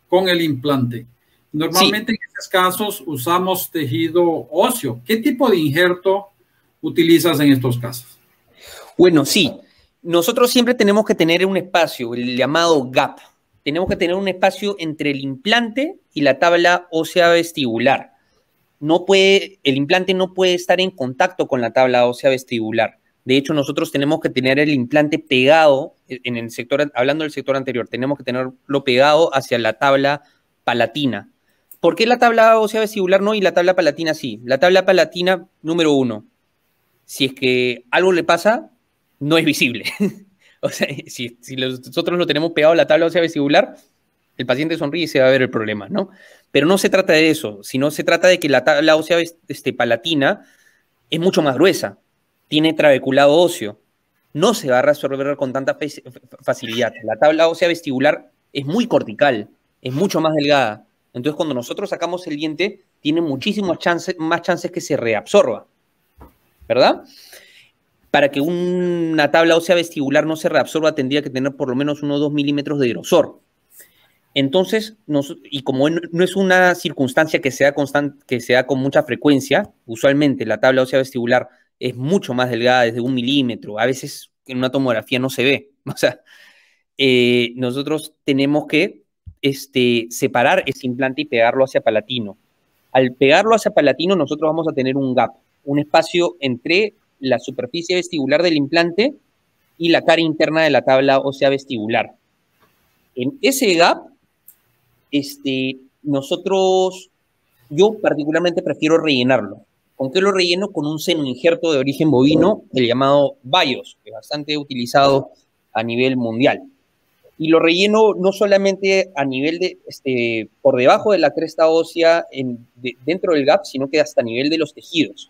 con el implante. Normalmente, sí, en estos casos usamos tejido óseo. ¿Qué tipo de injerto utilizas en estos casos?
Bueno, sí. Nosotros siempre tenemos que tener un espacio, el llamado gap. Tenemos que tener un espacio entre el implante y la tabla ósea vestibular. El implante no puede estar en contacto con la tabla ósea vestibular. De hecho, nosotros tenemos que tener el implante pegado, en el sector, hablando del sector anterior, tenemos que tenerlo pegado hacia la tabla palatina. ¿Por qué la tabla ósea vestibular no y la tabla palatina sí? La tabla palatina, número 1, si es que algo le pasa, no es visible. O sea, si nosotros lo tenemos pegado a la tabla ósea vestibular, el paciente sonríe y se va a ver el problema, ¿no? Pero no se trata de eso, sino se trata de que la tabla ósea palatina es mucho más gruesa, tiene trabeculado óseo, no se va a resolver con tanta facilidad. La tabla ósea vestibular es muy cortical, es mucho más delgada. Entonces, cuando nosotros sacamos el diente, tiene muchísimas más chances que se reabsorba, ¿verdad? Para que una tabla ósea vestibular no se reabsorba, tendría que tener por lo menos unos 2 milímetros de grosor. Entonces, y como no es una circunstancia que sea constante, que sea con mucha frecuencia, usualmente la tabla ósea vestibular es mucho más delgada, desde 1 milímetro, a veces en una tomografía no se ve. O sea, nosotros tenemos que separar ese implante y pegarlo hacia palatino. Al pegarlo hacia palatino, nosotros vamos a tener un gap, un espacio entre la superficie vestibular del implante y la cara interna de la tabla ósea vestibular. En ese gap, yo particularmente prefiero rellenarlo. ¿Con qué lo relleno? Con un seno injerto de origen bovino, el llamado Bios, que es bastante utilizado a nivel mundial. Y lo relleno no solamente a nivel de, por debajo de la cresta ósea dentro del gap, sino que hasta a nivel de los tejidos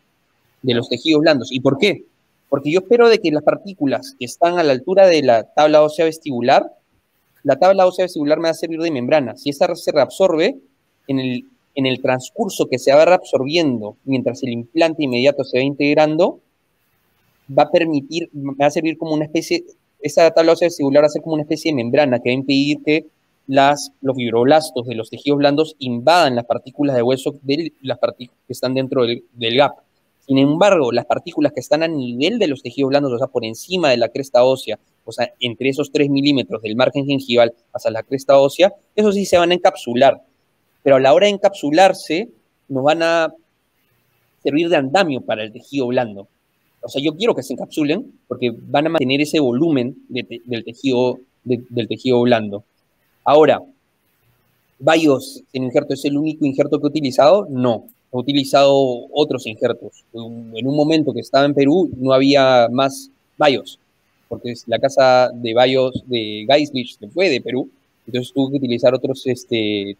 blandos. ¿Y por qué? Porque yo espero de que las partículas que están a la altura de la tabla ósea vestibular, la tabla ósea vestibular me va a servir de membrana. Si esta se reabsorbe, en el transcurso que se va reabsorbiendo mientras el implante inmediato se va integrando, me va a servir como una especie, esa tabla ósea vestibular va a ser como una especie de membrana que va a impedir que los fibroblastos de los tejidos blandos invadan las partículas de hueso de las partículas que están dentro del gap. Sin embargo, las partículas que están a nivel de los tejidos blandos, o sea, por encima de la cresta ósea, o sea, entre esos 3 milímetros del margen gengival hasta la cresta ósea, eso sí se van a encapsular. Pero a la hora de encapsularse, nos van a servir de andamio para el tejido blando. O sea, yo quiero que se encapsulen porque van a mantener ese volumen del tejido blando. Ahora, ¿Bios en injerto es el único injerto que he utilizado? No. He utilizado otros injertos. En un momento que estaba en Perú no había más Bios, porque la casa de Bios de Geislich se fue de Perú, entonces tuve que utilizar otros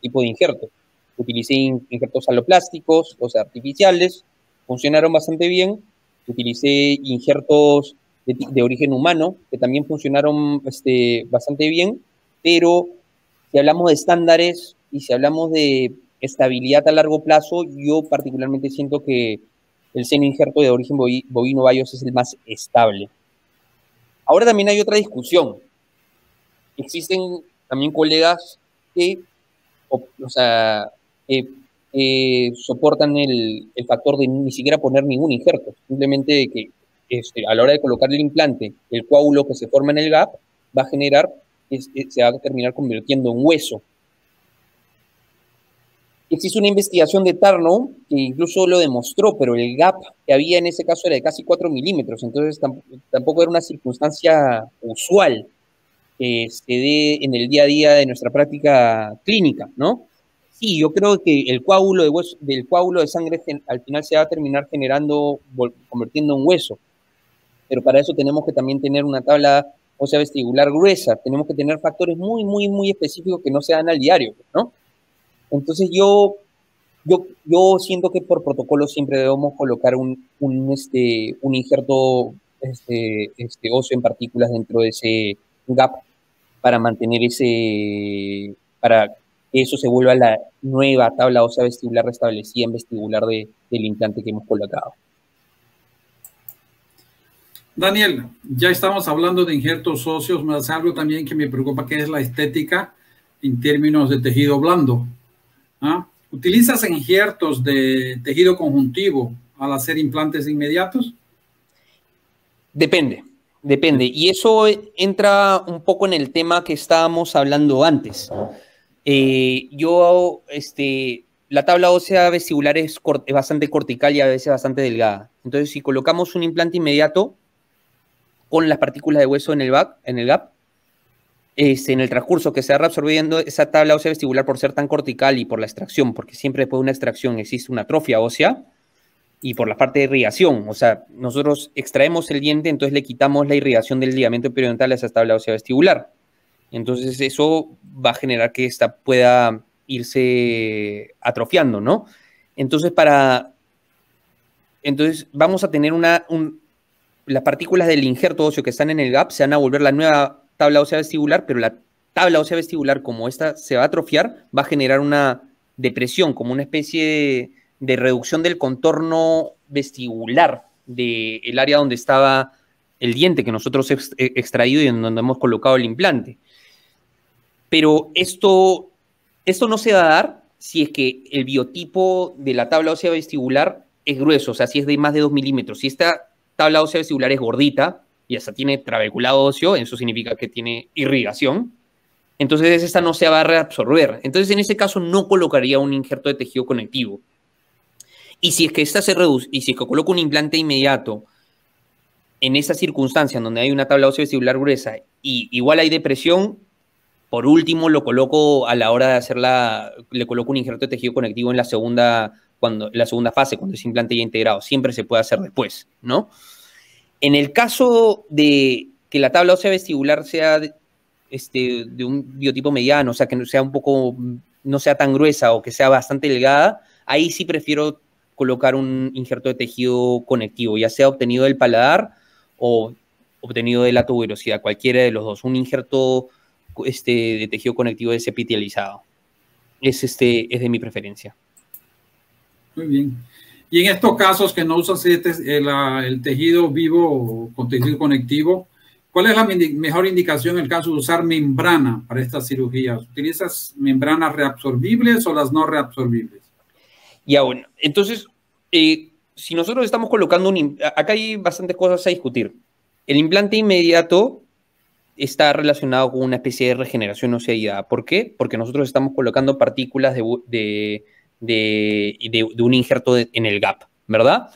tipo de injertos. Utilicé injertos aloplásticos, o sea, artificiales, funcionaron bastante bien. Utilicé injertos de origen humano, que también funcionaron bastante bien, pero si hablamos de estándares y si hablamos de estabilidad a largo plazo, yo particularmente siento que el seno injerto de origen bovino Bayos es el más estable. Ahora también hay otra discusión. Existen también colegas que, soportan el factor de ni siquiera poner ningún injerto, simplemente que a la hora de colocar el implante, el coágulo que se forma en el gap va a generar, se va a terminar convirtiendo en hueso. Existe una investigación de Tarnow que incluso lo demostró, pero el gap que había en ese caso era de casi 4 milímetros, entonces tampoco era una circunstancia usual que se dé en el día a día de nuestra práctica clínica, ¿no? Sí, yo creo que el coágulo del coágulo de sangre al final se va a terminar convirtiendo en hueso, pero para eso tenemos que también tener una tabla ósea vestibular gruesa, tenemos que tener factores muy, muy, muy específicos que no se dan al diario, ¿no? Entonces yo siento que por protocolo siempre debemos colocar un injerto óseo en partículas dentro de ese gap para mantener para que eso se vuelva la nueva tabla ósea vestibular restablecida en vestibular del implante que hemos colocado.
Daniel, ya estamos hablando de injertos óseos, más algo también que me preocupa, que es la estética en términos de tejido blando. ¿Ah? ¿Utilizas injertos de tejido conjuntivo al hacer implantes inmediatos?
Depende. Y eso entra un poco en el tema que estábamos hablando antes. La tabla ósea vestibular es bastante cortical y a veces bastante delgada. Entonces, si colocamos un implante inmediato con las partículas de hueso en el gap, en el transcurso que se va reabsorbiendo esa tabla ósea vestibular por ser tan cortical y por la extracción, porque siempre después de una extracción existe una atrofia ósea, y por la parte de irrigación, o sea, nosotros extraemos el diente, entonces le quitamos la irrigación del ligamento periodontal a esa tabla ósea vestibular. Entonces eso va a generar que esta pueda irse atrofiando, ¿no? Entonces vamos a tener las partículas del injerto óseo que están en el gap se van a volver la nueva tabla ósea vestibular, pero la tabla ósea vestibular, como esta se va a atrofiar, va a generar una depresión, como una especie de reducción del contorno vestibular del área donde estaba el diente que nosotros hemos extraído y en donde hemos colocado el implante. Pero esto no se va a dar si es que el biotipo de la tabla ósea vestibular es grueso, o sea, si es de más de 2 milímetros. Si esta tabla ósea vestibular es gordita y hasta tiene trabeculado óseo, eso significa que tiene irrigación, entonces esta no se va a reabsorber. Entonces, en ese caso, no colocaría un injerto de tejido conectivo. Y si es que esta se reduce, y si es que coloco un implante inmediato en esa circunstancia en donde hay una tabla ósea vestibular gruesa y igual hay depresión, por último lo coloco a la hora de le coloco un injerto de tejido conectivo en la segunda fase, cuando es implante ya integrado. Siempre se puede hacer después, ¿no? En el caso de que la tabla ósea vestibular sea de un biotipo mediano, o sea, que no sea tan gruesa o que sea bastante delgada, ahí sí prefiero colocar un injerto de tejido conectivo, ya sea obtenido del paladar o obtenido de la tuberosidad, cualquiera de los dos. Un injerto de tejido conectivo desepitalizado es de mi preferencia.
Muy bien. Y en estos casos que no usas el tejido vivo con tejido conectivo, ¿cuál es la mejor indicación en el caso de usar membrana para estas cirugías? ¿Utilizas membranas reabsorbibles o las no reabsorbibles?
Ya, bueno, entonces, si nosotros estamos colocando acá hay bastantes cosas a discutir. El implante inmediato está relacionado con una especie de regeneración ósea. ¿Por qué? Porque nosotros estamos colocando partículas de un injerto en el gap, ¿verdad?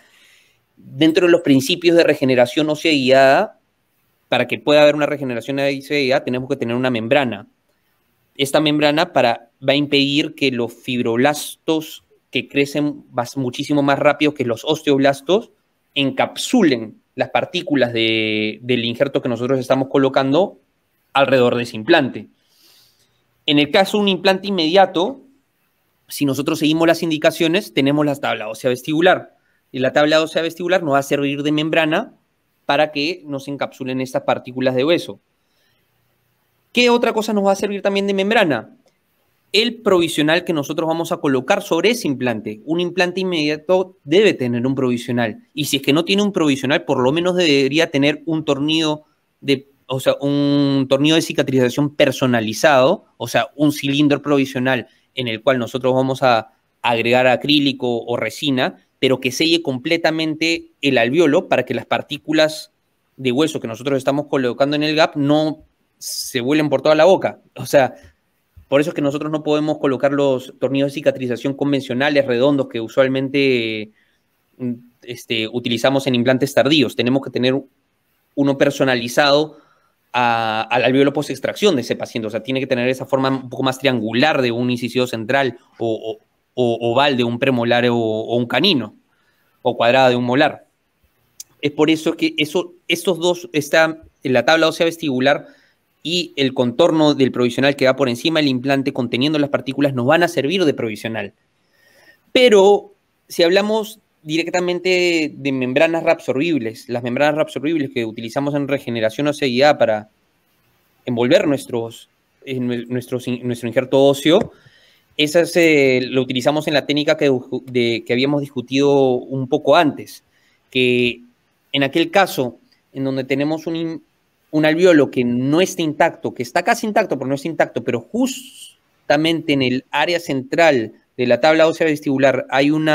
Dentro de los principios de regeneración ósea guiada, para que pueda haber una regeneración ósea guiada, tenemos que tener una membrana. Esta membrana va a impedir que los fibroblastos que crecen muchísimo más rápido que los osteoblastos encapsulen las partículas del injerto que nosotros estamos colocando alrededor de ese implante. En el caso de un implante inmediato, si nosotros seguimos las indicaciones, tenemos la tabla ósea vestibular. Y la tabla ósea vestibular nos va a servir de membrana para que nos encapsulen estas partículas de hueso. ¿Qué otra cosa nos va a servir también de membrana? el provisional que nosotros vamos a colocar sobre ese implante. Un implante inmediato debe tener un provisional. Y si es que no tiene un provisional, por lo menos debería tener un tornillo un tornillo de cicatrización personalizado, o sea, un cilindro provisional en el cual nosotros vamos a agregar acrílico o resina, pero que selle completamente el alvéolo para que las partículas de hueso que nosotros estamos colocando en el gap no se vuelen por toda la boca. O sea, por eso es que nosotros no podemos colocar los tornillos de cicatrización convencionales, redondos, que usualmente utilizamos en implantes tardíos. Tenemos que tener uno personalizado al alvéolo post-extracción de ese paciente. O sea, tiene que tener esa forma un poco más triangular de un incisivo central o oval de un premolar o un canino, o cuadrada de un molar. Es por eso que estos dos, la tabla ósea vestibular y el contorno del provisional que va por encima del implante conteniendo las partículas nos van a servir de provisional. Pero si hablamos directamente de membranas reabsorbibles, las membranas reabsorbibles que utilizamos en regeneración ósea para envolver nuestro injerto óseo, esas lo utilizamos en la técnica que habíamos discutido un poco antes, que en aquel caso en donde tenemos un alvéolo que no está intacto, que está casi intacto, pero no está intacto, pero justamente en el área central de la tabla ósea vestibular hay un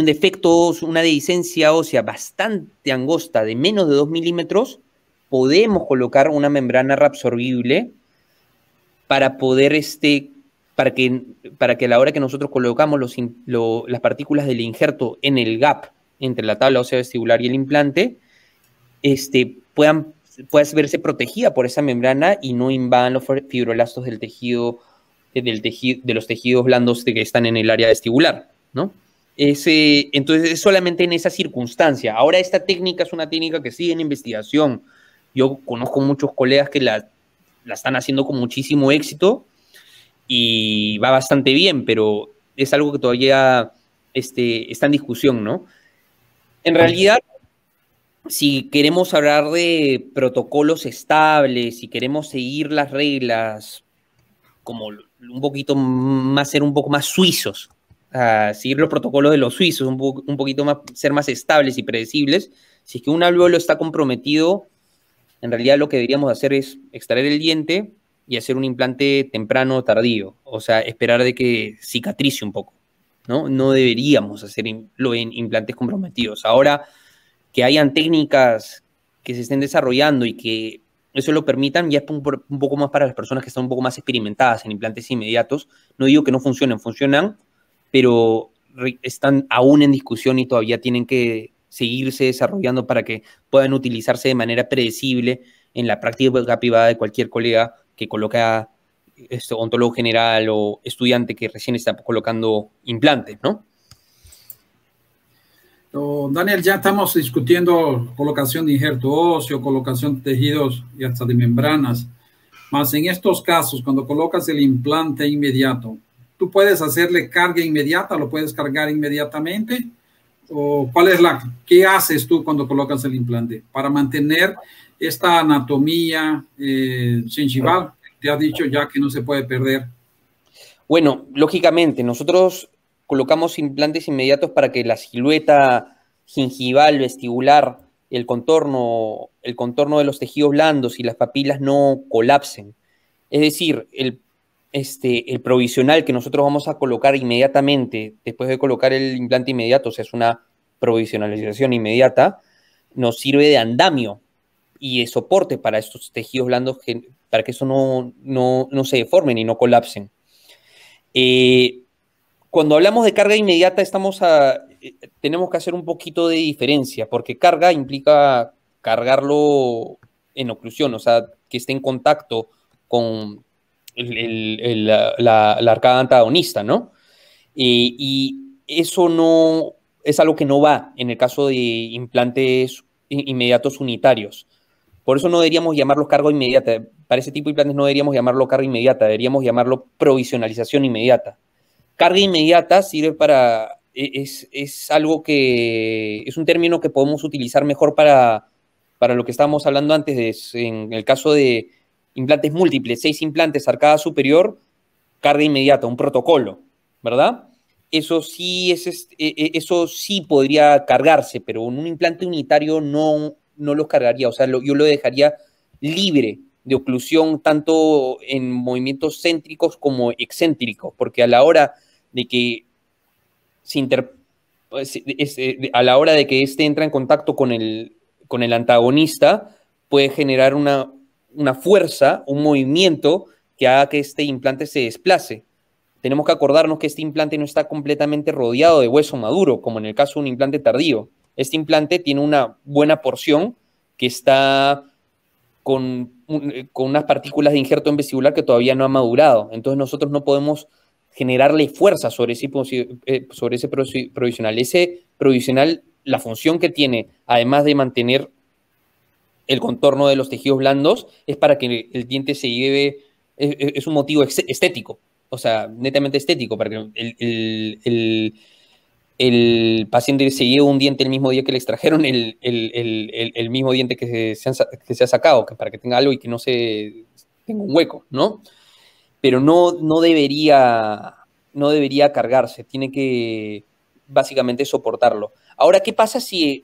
defecto, una dehiscencia ósea bastante angosta de menos de 2 milímetros, podemos colocar una membrana reabsorbible para poder para que a la hora que nosotros colocamos las partículas del injerto en el gap entre la tabla ósea vestibular y el implante, pueda verse protegida por esa membrana y no invadan los fibrolastos del tejido, de los tejidos blandos que están en el área vestibular, ¿no? Entonces es solamente en esa circunstancia. Ahora esta técnica es una técnica que sigue en investigación. Yo conozco muchos colegas que la están haciendo con muchísimo éxito y va bastante bien, pero es algo que todavía está en discusión, ¿no? En realidad, si queremos hablar de protocolos estables, si queremos seguir las reglas como un poquito más, ser un poco más suizos, seguir los protocolos de los suizos, un poquito más, ser más estables y predecibles, si es que un alvéolo está comprometido, en realidad lo que deberíamos hacer es extraer el diente y hacer un implante temprano o tardío, o sea, esperar de que cicatrice un poco, ¿no? No deberíamos hacerlo en implantes comprometidos. Ahora, que hayan técnicas que se estén desarrollando y que eso lo permitan, ya es un poco más para las personas que están un poco más experimentadas en implantes inmediatos. No digo que no funcionen, funcionan, pero están aún en discusión y todavía tienen que seguirse desarrollando para que puedan utilizarse de manera predecible en la práctica privada de cualquier colega que coloca odontólogo general o estudiante que recién está colocando implantes, ¿no?
Daniel, ya estamos discutiendo colocación de injerto óseo, colocación de tejidos y hasta de membranas. Más en estos casos, cuando colocas el implante inmediato, ¿tú puedes hacerle carga inmediata? ¿Lo puedes cargar inmediatamente? ¿O qué haces tú cuando colocas el implante para mantener esta anatomía gingival? Te ha dicho ya que no se puede perder.
Bueno, lógicamente, nosotros colocamos implantes inmediatos para que la silueta gingival, vestibular, el contorno de los tejidos blandos y las papilas no colapsen. Es decir, el provisional que nosotros vamos a colocar inmediatamente, después de colocar el implante inmediato, o sea, es una provisionalización inmediata, nos sirve de andamio y de soporte para estos tejidos blandos, para que eso no se deformen y no colapsen. Cuando hablamos de carga inmediata, tenemos que hacer un poquito de diferencia, porque carga implica cargarlo en oclusión, o sea, que esté en contacto con la arcada antagonista, ¿no? Y eso no es algo que no va en el caso de implantes inmediatos unitarios. Por eso no deberíamos llamarlo carga inmediata. Para ese tipo de implantes no deberíamos llamarlo carga inmediata, deberíamos llamarlo provisionalización inmediata. Carga inmediata sirve es algo que es un término que podemos utilizar mejor para lo que estábamos hablando antes, en el caso de implantes múltiples, 6 implantes arcada superior, carga inmediata, un protocolo, ¿verdad? Eso sí, eso sí podría cargarse, pero en un implante unitario no los cargaría, o sea, yo lo dejaría libre de oclusión tanto en movimientos céntricos como excéntricos, porque a la hora de que a la hora de que éste entra en contacto con el antagonista, puede generar una fuerza, un movimiento que haga que este implante se desplace. Tenemos que acordarnos que este implante no está completamente rodeado de hueso maduro, como en el caso de un implante tardío. Este implante tiene una buena porción que está con unas partículas de injerto en vestibular que todavía no ha madurado. Entonces nosotros no podemos generarle fuerza sobre ese provisional. Ese provisional, la función que tiene, además de mantener el contorno de los tejidos blandos, es para que el diente se lleve, es un motivo estético, o sea, netamente estético, para que el paciente se lleve un diente el mismo día que le extrajeron el mismo diente que se ha sacado, para que tenga algo y que no se tenga un hueco, ¿no? Pero no debería cargarse, tiene que básicamente soportarlo. Ahora, ¿qué pasa si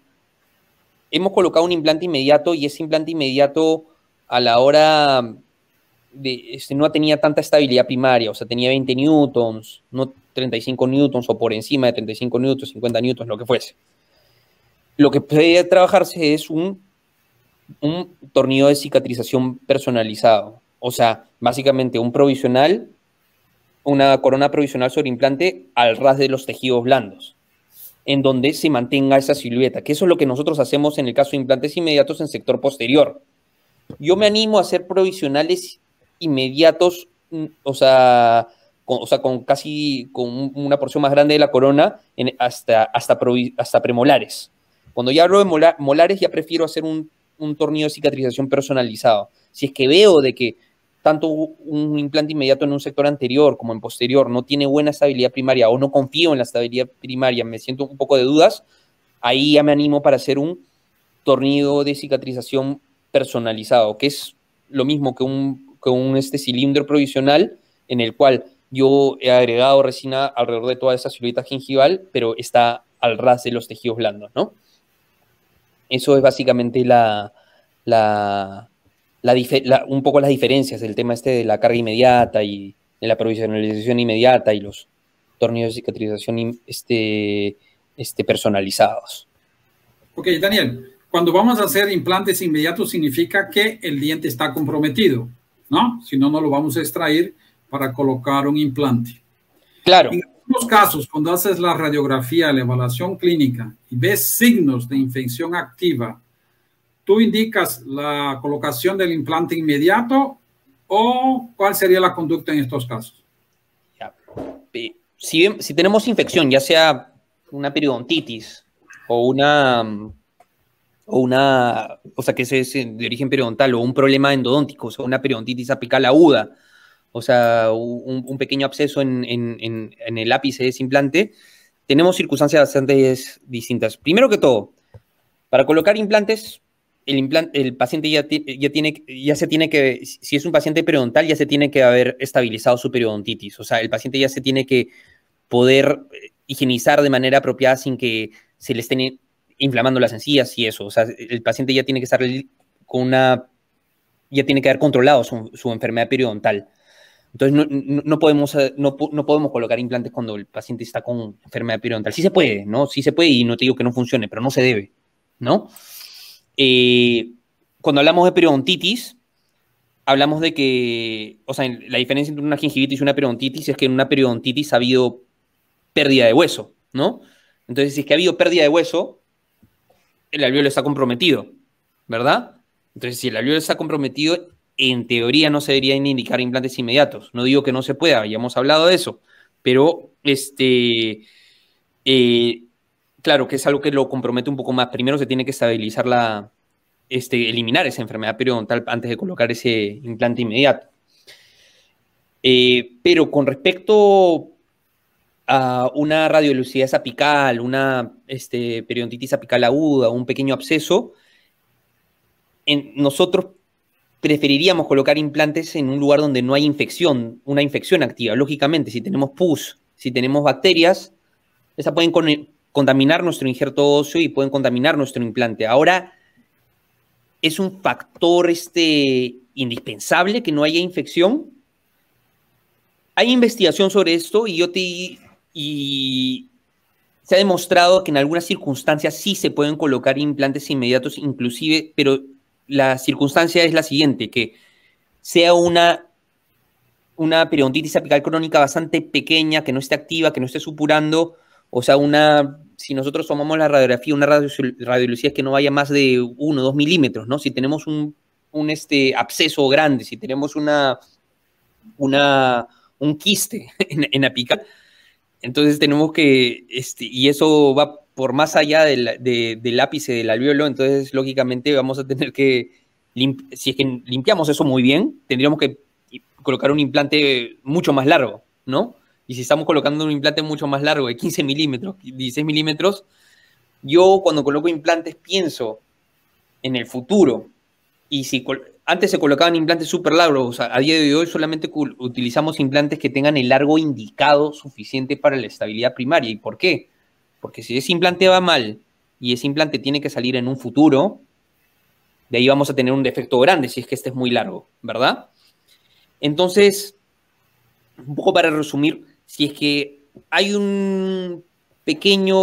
hemos colocado un implante inmediato y ese implante inmediato a la hora no tenía tanta estabilidad primaria, o sea, tenía 20 newtons, no 35 newtons o por encima de 35 newtons, 50 newtons, lo que fuese? Lo que puede trabajarse es un tornillo de cicatrización personalizado, o sea, básicamente un provisional, una corona provisional sobre implante al ras de los tejidos blandos, en donde se mantenga esa silueta, que eso es lo que nosotros hacemos en el caso de implantes inmediatos en sector posterior. Yo me animo a hacer provisionales inmediatos, o sea, con una porción más grande de la corona hasta premolares. Cuando ya hablo de molares, ya prefiero hacer un tornillo de cicatrización personalizado. Si es que veo de que tanto un implante inmediato en un sector anterior como en posterior no tiene buena estabilidad primaria o no confío en la estabilidad primaria, me siento un poco de dudas, ahí ya me animo para hacer un tornillo de cicatrización personalizado, que es lo mismo que un cilindro provisional en el cual yo he agregado resina alrededor de toda esa silueta gingival, pero está al ras de los tejidos blandos, ¿no? Eso es básicamente un poco las diferencias del tema de la carga inmediata y de la provisionalización inmediata y los tornillos de cicatrización personalizados.
Ok, Daniel, cuando vamos a hacer implantes inmediatos significa que el diente está comprometido, ¿no? Si no, no lo vamos a extraer para colocar un implante.
Claro.
En algunos casos, cuando haces la radiografía, la evaluación clínica y ves signos de infección activa, ¿tú indicas la colocación del implante inmediato o cuál sería la conducta en estos casos?
Si tenemos infección, ya sea una periodontitis o sea, que es de origen periodontal o un problema endodóntico, o sea, una periodontitis apical aguda, o sea, un pequeño absceso en el ápice de ese implante, tenemos circunstancias bastante distintas. Primero que todo, para colocar implantes, el paciente si es un paciente periodontal, ya se tiene que haber estabilizado su periodontitis. O sea, el paciente ya se tiene que poder higienizar de manera apropiada sin que se le estén inflamando las encías y eso. O sea, el paciente ya tiene que estar ya tiene que haber controlado su enfermedad periodontal. Entonces, no podemos colocar implantes cuando el paciente está con enfermedad periodontal. Sí se puede, ¿no? Sí se puede y no te digo que no funcione, pero no se debe, ¿no? Cuando hablamos de periodontitis, hablamos de que, o sea, la diferencia entre una gingivitis y una periodontitis es que en una periodontitis ha habido pérdida de hueso, ¿no? Entonces, si es que ha habido pérdida de hueso, el alvéolo está comprometido, ¿verdad? Entonces, si el alvéolo está comprometido, en teoría no se deberían indicar implantes inmediatos. No digo que no se pueda, ya hemos hablado de eso, pero claro que es algo que lo compromete un poco más. Primero se tiene que estabilizar eliminar esa enfermedad periodontal antes de colocar ese implante inmediato. Pero con respecto a una radiolucidez apical, una periodontitis apical aguda, un pequeño absceso, nosotros preferiríamos colocar implantes en un lugar donde no hay infección, una infección activa. Lógicamente, si tenemos pus, si tenemos bacterias, esas pueden contaminar nuestro injerto óseo y pueden contaminar nuestro implante. Ahora, ¿es un factor indispensable que no haya infección? Hay investigación sobre esto y se ha demostrado que en algunas circunstancias sí se pueden colocar implantes inmediatos inclusive, pero la circunstancia es la siguiente, que sea una periodontitis apical crónica bastante pequeña, que no esté activa, que no esté supurando, o sea, si nosotros tomamos la radiografía, una radiología que no vaya más de 1 o 2 milímetros, ¿no? Si tenemos un absceso grande, si tenemos un quiste en apical, entonces tenemos que, y eso va por más allá del ápice del alvéolo, entonces lógicamente vamos a tener que, si es que limpiamos eso muy bien, tendríamos que colocar un implante mucho más largo, ¿no? Y si estamos colocando un implante mucho más largo, de 15 milímetros, 16 milímetros, yo cuando coloco implantes pienso en el futuro. Y si antes se colocaban implantes súper largos, o sea, a día de hoy solamente utilizamos implantes que tengan el largo indicado suficiente para la estabilidad primaria. ¿Y por qué? Porque si ese implante va mal y ese implante tiene que salir en un futuro, de ahí vamos a tener un defecto grande si es que este es muy largo, ¿verdad? Entonces, un poco para resumir, si es que hay una pequeña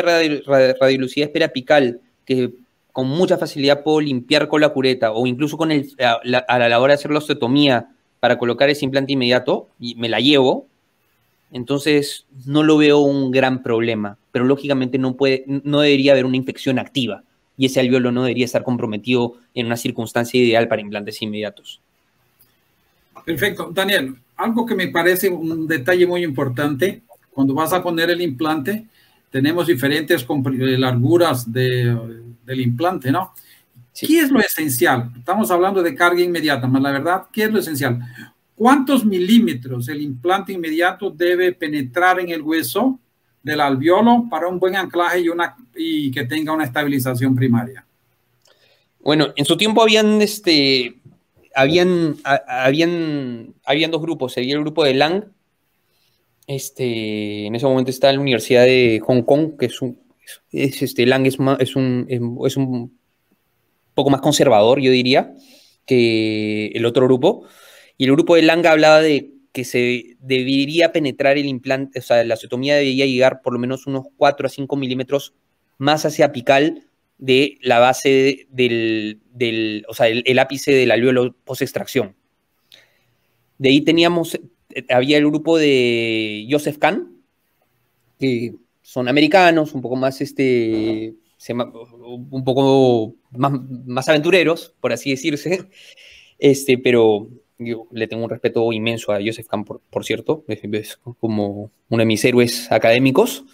radiolucidez periapical que con mucha facilidad puedo limpiar con la cureta o incluso a la hora de hacer la osteotomía para colocar ese implante inmediato y me la llevo, entonces no lo veo un gran problema, pero lógicamente no debería haber una infección activa y ese alvéolo no debería estar comprometido en una circunstancia ideal para implantes inmediatos.
Perfecto. Daniel, algo que me parece un detalle muy importante, cuando vas a poner el implante, tenemos diferentes larguras del implante, ¿no? Sí. ¿Qué es lo esencial? Estamos hablando de carga inmediata, más la verdad, ¿qué es lo esencial? ¿Cuántos milímetros el implante inmediato debe penetrar en el hueso del alvéolo para un buen anclaje y que tenga una estabilización primaria?
Bueno, en su tiempo habían dos grupos. Sería el grupo de Lang. En ese momento está en la Universidad de Hong Kong, que Lang es un poco más conservador, yo diría, que el otro grupo. Y el grupo de Lang hablaba de que se debería penetrar el implante, o sea, la osteotomía debería llegar por lo menos unos 4 a 5 milímetros más hacia apical de la base o sea, el ápice del alvéolo post-extracción. De ahí había el grupo de Joseph Kahn, que son americanos, un poco más, un poco más aventureros, por así decirse, pero yo le tengo un respeto inmenso a Joseph Kahn, por cierto, es como uno de mis héroes académicos.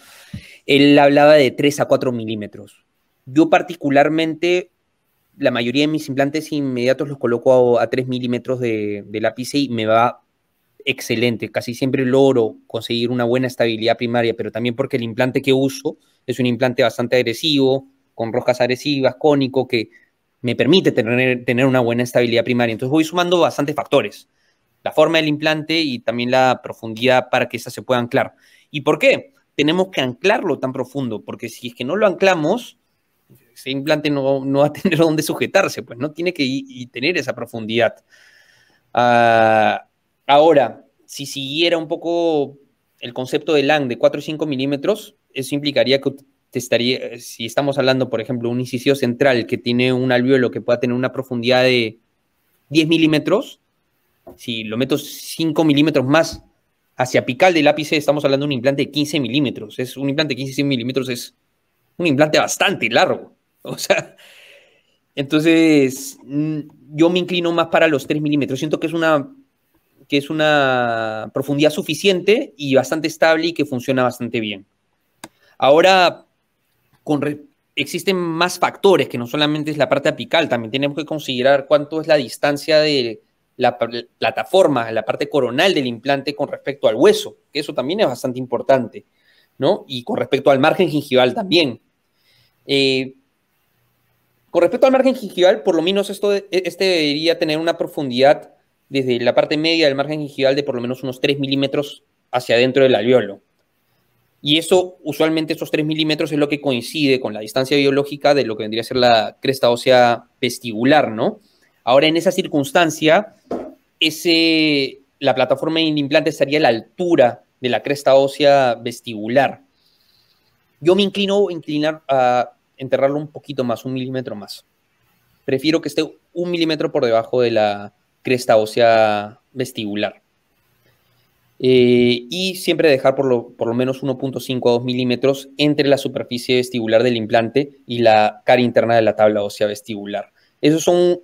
Él hablaba de 3 a 4 milímetros. Yo particularmente, la mayoría de mis implantes inmediatos los coloco a 3 milímetros del ápice y me va excelente. Casi siempre logro conseguir una buena estabilidad primaria, pero también porque el implante que uso es un implante bastante agresivo, con roscas agresivas, cónico, que me permite tener una buena estabilidad primaria. Entonces voy sumando bastantes factores. La forma del implante y también la profundidad para que esa se pueda anclar. ¿Y por qué? Tenemos que anclarlo tan profundo, porque si es que no lo anclamos, ese implante no va a tener dónde sujetarse, pues no tiene que tener esa profundidad. Ahora, si siguiera un poco el concepto de Lang de 4 o 5 milímetros, eso implicaría que si estamos hablando, por ejemplo, un inciso central que tiene un alvéolo que pueda tener una profundidad de 10 milímetros, si lo meto 5 milímetros más hacia apical del ápice, estamos hablando de un implante de 15 milímetros. Un implante de 15 milímetros es un implante bastante largo. O sea, entonces yo me inclino más para los 3 milímetros. Siento que es una profundidad suficiente y bastante estable y que funciona bastante bien. Ahora, existen más factores que no solamente es la parte apical, también tenemos que considerar cuánto es la distancia de la plataforma, la parte coronal del implante con respecto al hueso, que eso también es bastante importante, ¿no? Y con respecto al margen gingival también. Con respecto al margen gingival, por lo menos este debería tener una profundidad desde la parte media del margen gingival de por lo menos unos 3 milímetros hacia adentro del alvéolo. Y eso, usualmente esos 3 milímetros es lo que coincide con la distancia biológica de lo que vendría a ser la cresta ósea vestibular, ¿no? Ahora, en esa circunstancia, la plataforma del implante estaría a la altura de la cresta ósea vestibular. Yo me inclinar a enterrarlo un poquito más, 1 milímetro más. Prefiero que esté 1 milímetro por debajo de la cresta ósea vestibular. Y siempre dejar por lo menos 1.5 a 2 milímetros entre la superficie vestibular del implante y la cara interna de la tabla ósea vestibular. Esos son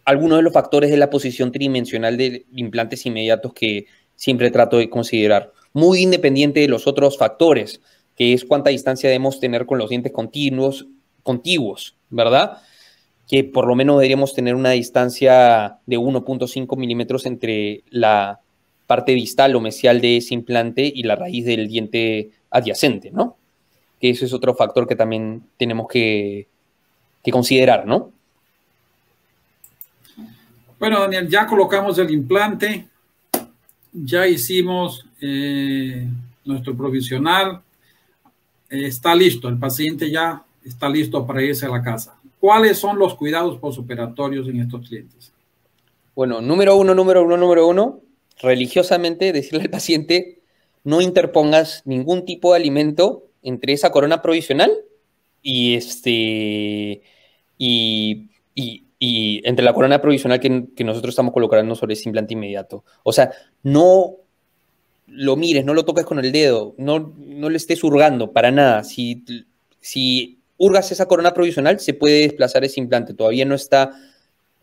algunos de los factores de la posición tridimensional de implantes inmediatos que siempre trato de considerar, muy independiente de los otros factores, que es cuánta distancia debemos tener con los dientes contiguos, ¿verdad? Que por lo menos deberíamos tener una distancia de 1.5 milímetros entre la parte distal o mesial de ese implante y la raíz del diente adyacente, ¿no? Que ese es otro factor que también tenemos que considerar, ¿no?
Bueno, Daniel, ya colocamos el implante, ya hicimos nuestro provisional, está listo, el paciente ya está listo para irse a la casa. ¿Cuáles son los cuidados posoperatorios en estos clientes?
Bueno, número uno, religiosamente decirle al paciente, no interpongas ningún tipo de alimento entre esa corona provisional y entre la corona provisional que nosotros estamos colocando sobre ese implante inmediato. O sea, no lo mires, no lo toques con el dedo, no le estés hurgando para nada. Si hurgas esa corona provisional, se puede desplazar ese implante. Todavía no está,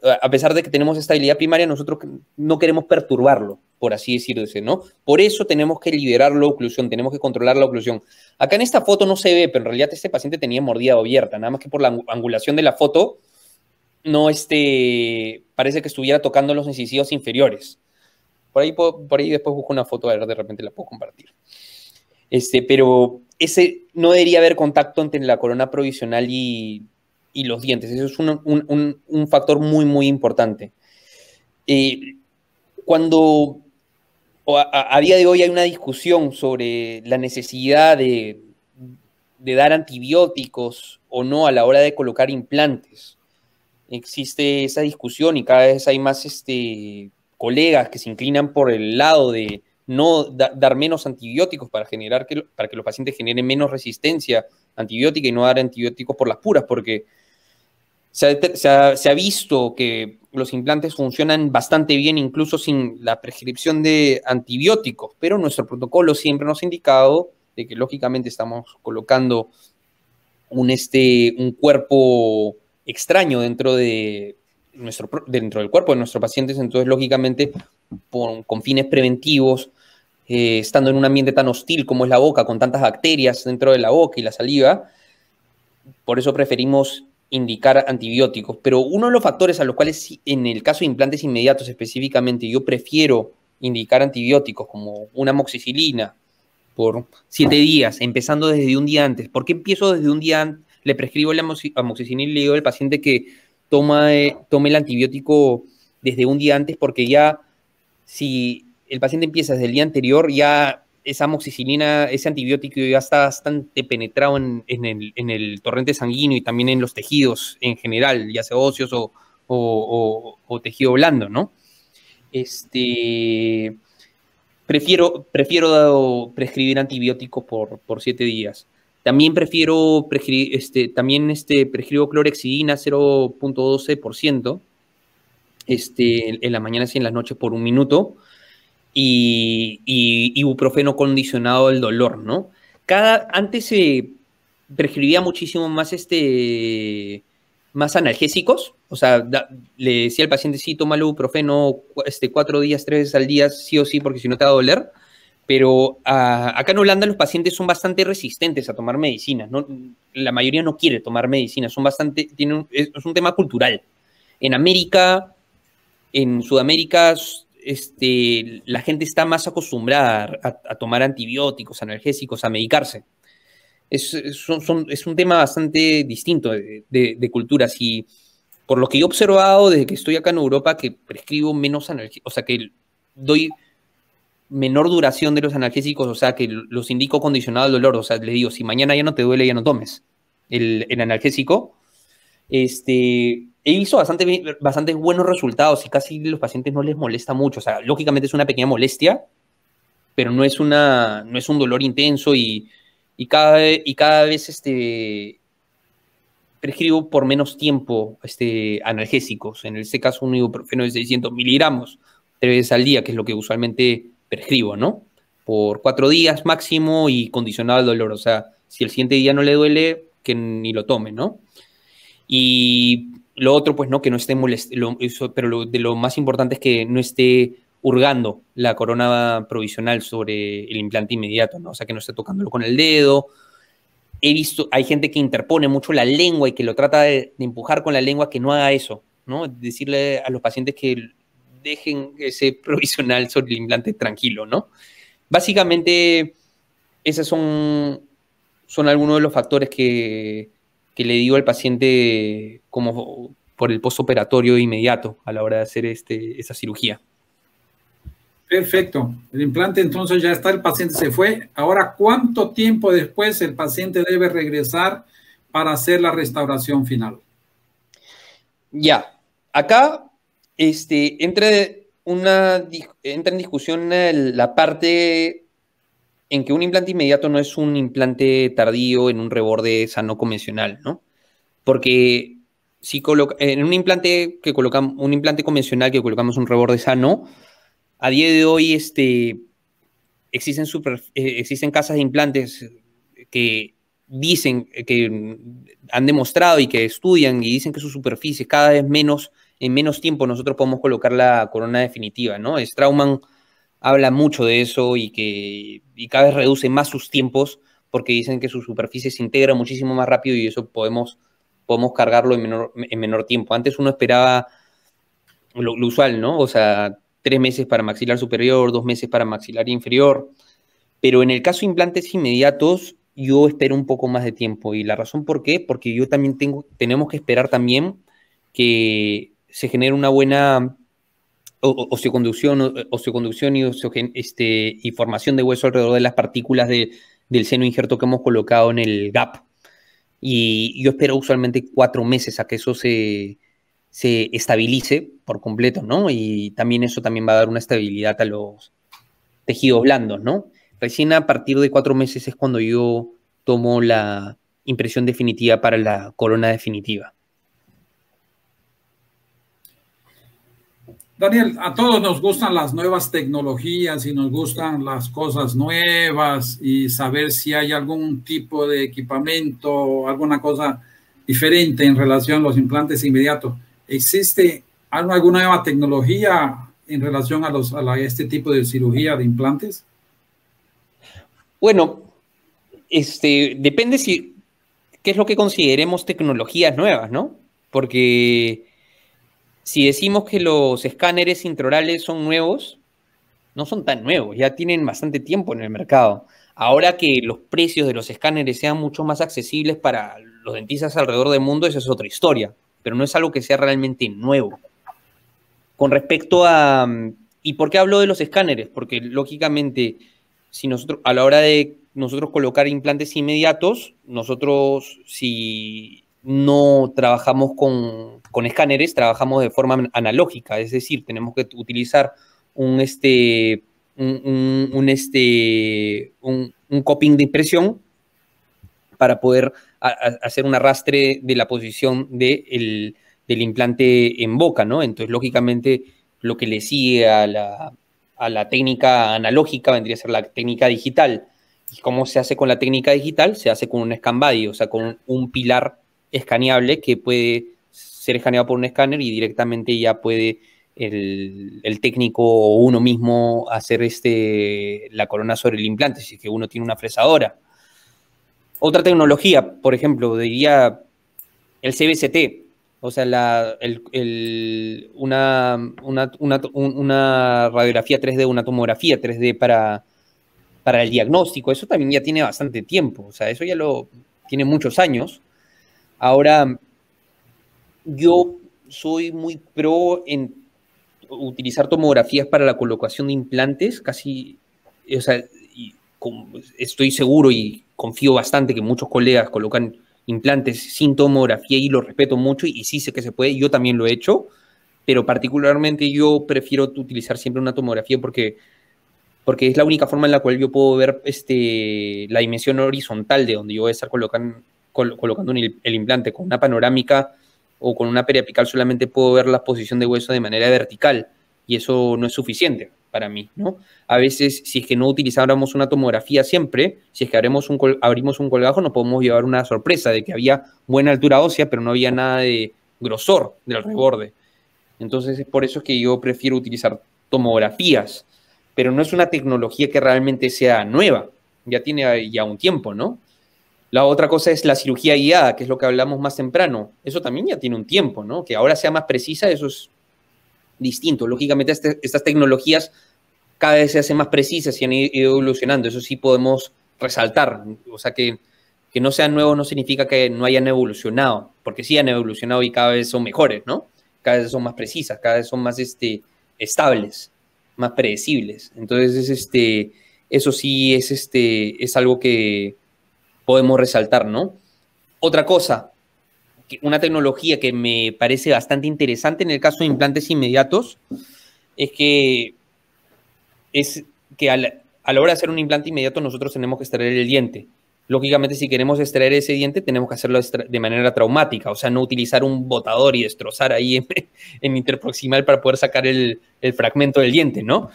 a pesar de que tenemos estabilidad primaria, nosotros no queremos perturbarlo, por así decirse, ¿no? Por eso tenemos que liberar la oclusión, tenemos que controlar la oclusión. Acá en esta foto no se ve, pero en realidad este paciente tenía mordida abierta, nada más que por la angulación de la foto, no parece que estuviera tocando los incisivos inferiores. Por ahí después busco una foto, a ver, de repente la puedo compartir. Pero ese no debería haber contacto entre la corona provisional y los dientes. Eso es un factor muy, muy importante. Cuando a día de hoy hay una discusión sobre la necesidad de dar antibióticos o no a la hora de colocar implantes, existe esa discusión y cada vez hay más colegas que se inclinan por el lado de no dar menos antibióticos para que los pacientes generen menos resistencia antibiótica y no dar antibióticos por las puras, porque se ha visto que los implantes funcionan bastante bien incluso sin la prescripción de antibióticos, pero nuestro protocolo siempre nos ha indicado de que lógicamente estamos colocando un cuerpo extraño dentro del cuerpo de nuestros pacientes, entonces lógicamente con fines preventivos, estando en un ambiente tan hostil como es la boca, con tantas bacterias dentro de la boca y la saliva, por eso preferimos indicar antibióticos. Pero uno de los factores a los cuales, en el caso de implantes inmediatos específicamente, yo prefiero indicar antibióticos como una amoxicilina por 7 días, empezando desde un día antes. ¿Por qué empiezo desde un día antes? Le prescribo la amoxicilina y le digo al paciente que tome el antibiótico desde un día antes, porque ya si el paciente empieza desde el día anterior, ya esa amoxicilina, ese antibiótico ya está bastante penetrado en el torrente sanguíneo y también en los tejidos en general, ya sea óseos o tejido blando, ¿no? Prefiero prescribir antibióticos por 7 días. También prescribo clorhexidina 0.12% en las mañanas y en las noches por 1 minuto. Y ibuprofeno condicionado del dolor, ¿no? Antes se prescribía muchísimo más más analgésicos, o sea, le decía al paciente, sí, toma el ibuprofeno 4 días, 3 veces al día, sí o sí, porque si no te va a doler, pero acá en Holanda los pacientes son bastante resistentes a tomar medicinas, ¿no? La mayoría no quiere tomar medicinas, es un tema cultural. En América, en Sudamérica, la gente está más acostumbrada a tomar antibióticos, analgésicos, a medicarse. Es un tema bastante distinto de culturas y por lo que yo he observado desde que estoy acá en Europa, que prescribo menos analgésicos, o sea, que doy menor duración de los analgésicos, o sea, que los indico condicionado al dolor, o sea, les digo, si mañana ya no te duele, ya no tomes el analgésico. He visto bastantes buenos resultados y casi los pacientes no les molesta mucho, o sea, lógicamente es una pequeña molestia, pero no es un dolor intenso y cada vez prescribo por menos tiempo analgésicos. En este caso, un ibuprofeno de 600 miligramos, 3 veces al día, que es lo que usualmente prescribo, ¿no? Por 4 días máximo y condicionado al dolor. O sea, si el siguiente día no le duele, que ni lo tome, ¿no? Y lo otro, pues, ¿no? Que no esté pero de lo más importante es que no esté hurgando la corona provisional sobre el implante inmediato, ¿no? O sea, que no esté tocándolo con el dedo. He visto, hay gente que interpone mucho la lengua y que lo trata de empujar con la lengua, que no haga eso, ¿no? Decirle a los pacientes que dejen ese provisional sobre el implante tranquilo, ¿no? Básicamente, esos son algunos de los factores que le digo al paciente como por el postoperatorio inmediato a la hora de hacer esa cirugía.
Perfecto. El implante entonces ya está, el paciente se fue. Ahora, ¿cuánto tiempo después el paciente debe regresar para hacer la restauración final?
Ya, acá entra en discusión la parte en que un implante inmediato no es un implante tardío en un reborde sano convencional, ¿no? Porque si en un implante convencional que colocamos un reborde sano, a día de hoy existen casas de implantes que dicen, que han demostrado y que estudian y dicen que su superficie cada vez en menos tiempo nosotros podemos colocar la corona definitiva, ¿no? Straumann habla mucho de eso y cada vez reduce más sus tiempos porque dicen que su superficie se integra muchísimo más rápido y eso podemos cargarlo en menor tiempo. Antes uno esperaba lo usual, ¿no? O sea, 3 meses para maxilar superior, 2 meses para maxilar inferior. Pero en el caso de implantes inmediatos, yo espero un poco más de tiempo. ¿Y la razón por qué? Porque yo también tenemos que esperar también que se genere una buena osteoconducción y formación de hueso alrededor de las partículas del seno injerto que hemos colocado en el gap. Y yo espero usualmente 4 meses a que eso se estabilice por completo, ¿no? Y también eso también va a dar una estabilidad a los tejidos blandos, ¿no? Recién a partir de 4 meses es cuando yo tomo la impresión definitiva para la corona definitiva.
Daniel, a todos nos gustan las nuevas tecnologías y nos gustan las cosas nuevas y saber si hay algún tipo de equipamiento, alguna cosa diferente en relación a los implantes inmediatos. ¿Existe alguna nueva tecnología en relación a este tipo de cirugía de implantes?
Bueno, depende qué es lo que consideremos tecnologías nuevas, ¿no? Porque si decimos que los escáneres intraorales son nuevos, no son tan nuevos, ya tienen bastante tiempo en el mercado. Ahora que los precios de los escáneres sean mucho más accesibles para los dentistas alrededor del mundo, esa es otra historia, pero no es algo que sea realmente nuevo. Con respecto a... ¿Y por qué hablo de los escáneres? Porque lógicamente, a la hora de nosotros colocar implantes inmediatos, nosotros si no trabajamos con escáneres, trabajamos de forma analógica, es decir, tenemos que utilizar un coping de impresión para poder hacer un arrastre de la posición del implante en boca, ¿no? Entonces, lógicamente, lo que le sigue a la técnica analógica vendría a ser la técnica digital. ¿Y cómo se hace con la técnica digital? Se hace con un scan body, o sea, con un pilar escaneable que puede ser escaneado por un escáner y directamente ya puede el técnico o uno mismo hacer la corona sobre el implante, si es que uno tiene una fresadora. Otra tecnología, por ejemplo, diría el CBCT, o sea, una radiografía 3D, una tomografía 3D para para el diagnóstico, eso también ya tiene bastante tiempo, o sea, eso ya lo tiene muchos años. Ahora, yo soy muy pro en utilizar tomografías para la colocación de implantes, casi, o sea, estoy seguro y confío bastante que muchos colegas colocan implantes sin tomografía y lo respeto mucho y sí sé que se puede, yo también lo he hecho, pero particularmente yo prefiero utilizar siempre una tomografía porque es la única forma en la cual yo puedo ver la dimensión horizontal de donde yo voy a estar colocando el implante. Con una panorámica o con una periapical solamente puedo ver la posición de hueso de manera vertical y eso no es suficiente para mí, ¿no? A veces, si es que no utilizáramos una tomografía siempre, si es que abrimos un colgajo, nos podemos llevar una sorpresa de que había buena altura ósea, pero no había nada de grosor del reborde. Entonces, es por eso que yo prefiero utilizar tomografías, pero no es una tecnología que realmente sea nueva, ya tiene ya un tiempo, ¿no? La otra cosa es la cirugía guiada, que es lo que hablamos más temprano. Eso también ya tiene un tiempo, ¿no? Que ahora sea más precisa, eso es distinto. Lógicamente, estas tecnologías cada vez se hacen más precisas y han ido evolucionando. Eso sí podemos resaltar. O sea, que no sean nuevos no significa que no hayan evolucionado, porque sí han evolucionado y cada vez son mejores, ¿no? Cada vez son más precisas, cada vez son más estables, más predecibles. Entonces, eso sí es algo que podemos resaltar, ¿no? Otra cosa, una tecnología que me parece bastante interesante en el caso de implantes inmediatos es que a la hora de hacer un implante inmediato nosotros tenemos que extraer el diente. Lógicamente, si queremos extraer ese diente, tenemos que hacerlo de manera traumática, o sea, no utilizar un botador y destrozar ahí en interproximal para poder sacar el fragmento del diente, ¿no?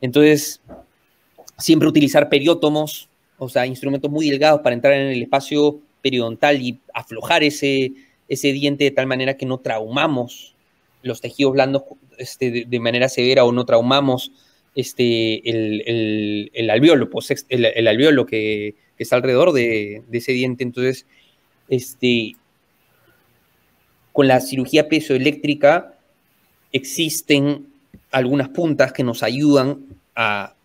Entonces, siempre utilizar periótomos, o sea, instrumentos muy delgados para entrar en el espacio periodontal y aflojar ese diente de tal manera que no traumamos los tejidos blandos de manera severa o no traumamos el alveolo, pues, el alveolo que está alrededor de ese diente. Entonces, con la cirugía piezoeléctrica existen algunas puntas que nos ayudan a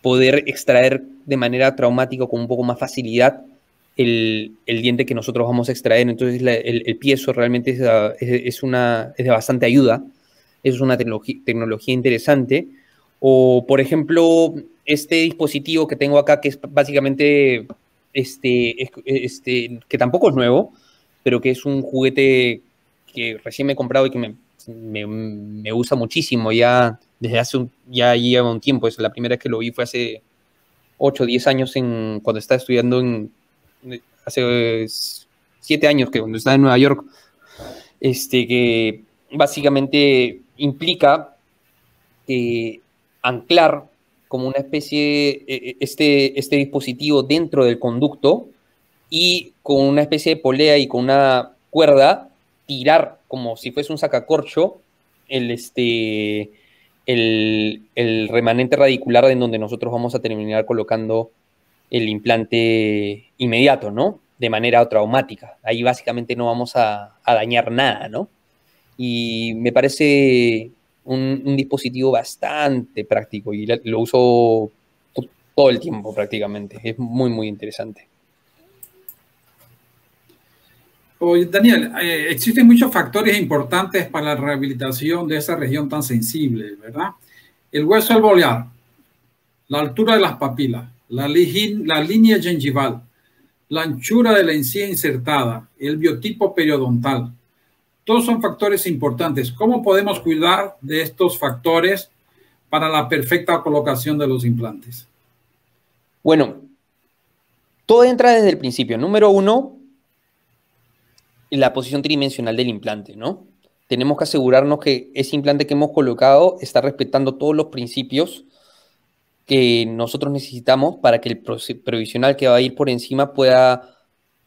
poder extraer de manera traumática con un poco más facilidad el diente que nosotros vamos a extraer. Entonces el piezo realmente es de bastante ayuda. Es una tecnología interesante. O, por ejemplo, este dispositivo que tengo acá, que es básicamente, que tampoco es nuevo, pero que es un juguete que recién me he comprado y que me gusta muchísimo ya desde ya lleva un tiempo. La primera vez que lo vi fue hace 8 o 10 años cuando estaba estudiando hace 7 años que cuando estaba en Nueva York, que básicamente implica anclar como una especie este dispositivo dentro del conducto y con una especie de polea y con una cuerda tirar como si fuese un sacacorcho el remanente radicular en donde nosotros vamos a terminar colocando el implante inmediato, ¿no? De manera traumática. Ahí básicamente no vamos a dañar nada, ¿no? Y me parece un dispositivo bastante práctico y lo uso todo el tiempo prácticamente. Es muy, muy interesante.
Oye, Daniel, existen muchos factores importantes para la rehabilitación de esa región tan sensible, ¿verdad? El hueso alveolar, la altura de las papilas, la línea gengival, la anchura de la encía insertada, el biotipo periodontal. Todos son factores importantes. ¿Cómo podemos cuidar de estos factores para la perfecta colocación de los implantes?
Bueno, todo entra desde el principio. Número 1, la posición tridimensional del implante, ¿no? Tenemos que asegurarnos que ese implante que hemos colocado está respetando todos los principios que nosotros necesitamos para que el provisional que va a ir por encima pueda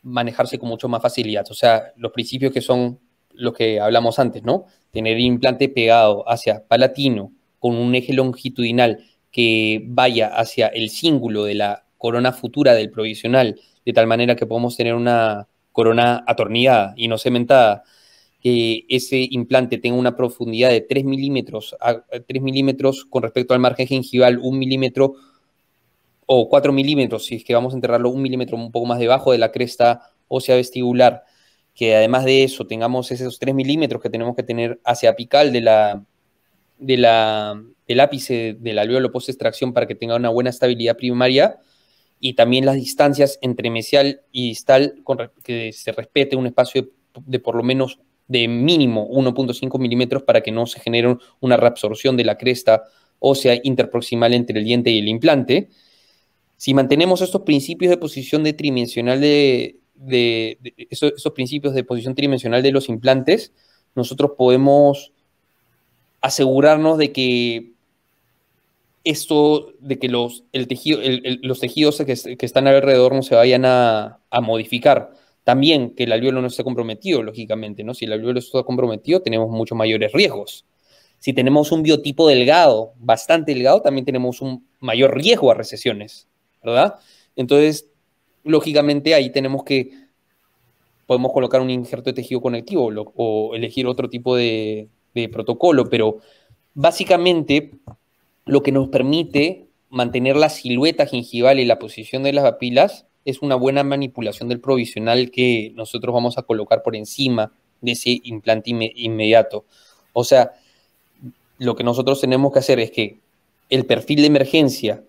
manejarse con mucho más facilidad. O sea, los principios que son los que hablamos antes, ¿no? Tener el implante pegado hacia palatino con un eje longitudinal que vaya hacia el cíngulo de la corona futura del provisional, de tal manera que podamos tener una corona atornillada y no cementada, que ese implante tenga una profundidad de 3 milímetros con respecto al margen gengival, 1 milímetro o 4 milímetros, si es que vamos a enterrarlo 1 milímetro un poco más debajo de la cresta ósea vestibular, que además de eso tengamos esos 3 milímetros que tenemos que tener hacia apical del ápice del alvéolo post-extracción para que tenga una buena estabilidad primaria, y también las distancias entre mesial y distal, que se respete un espacio de por lo menos de mínimo 1.5 milímetros para que no se genere una reabsorción de la cresta ósea interproximal entre el diente y el implante. Si mantenemos estos principios de posición tridimensional esos principios de posición tridimensional de los implantes, nosotros podemos asegurarnos de que los tejidos que están alrededor no se vayan a modificar. También que el alvéolo no esté comprometido, lógicamente, ¿no? Si el alvéolo está comprometido, tenemos mucho mayores riesgos. Si tenemos un biotipo delgado, bastante delgado, también tenemos un mayor riesgo a recesiones, ¿verdad? Entonces, lógicamente, ahí podemos colocar un injerto de tejido conectivo o elegir otro tipo de protocolo, pero básicamente lo que nos permite mantener la silueta gingival y la posición de las papilas es una buena manipulación del provisional que nosotros vamos a colocar por encima de ese implante inmediato. O sea, lo que nosotros tenemos que hacer es que el perfil de emergencia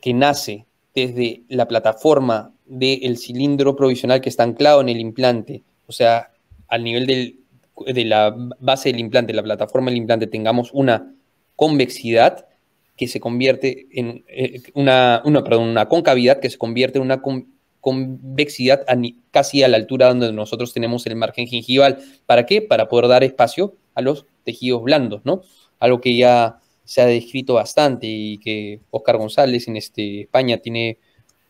que nace desde la plataforma del cilindro provisional que está anclado en el implante, o sea, al nivel de la base del implante, la plataforma del implante, tengamos una convexidad que se convierte en una concavidad que se convierte en una convexidad casi a la altura donde nosotros tenemos el margen gingival. ¿Para qué? Para poder dar espacio a los tejidos blandos, ¿no? Algo que ya se ha descrito bastante y que Óscar González en España tiene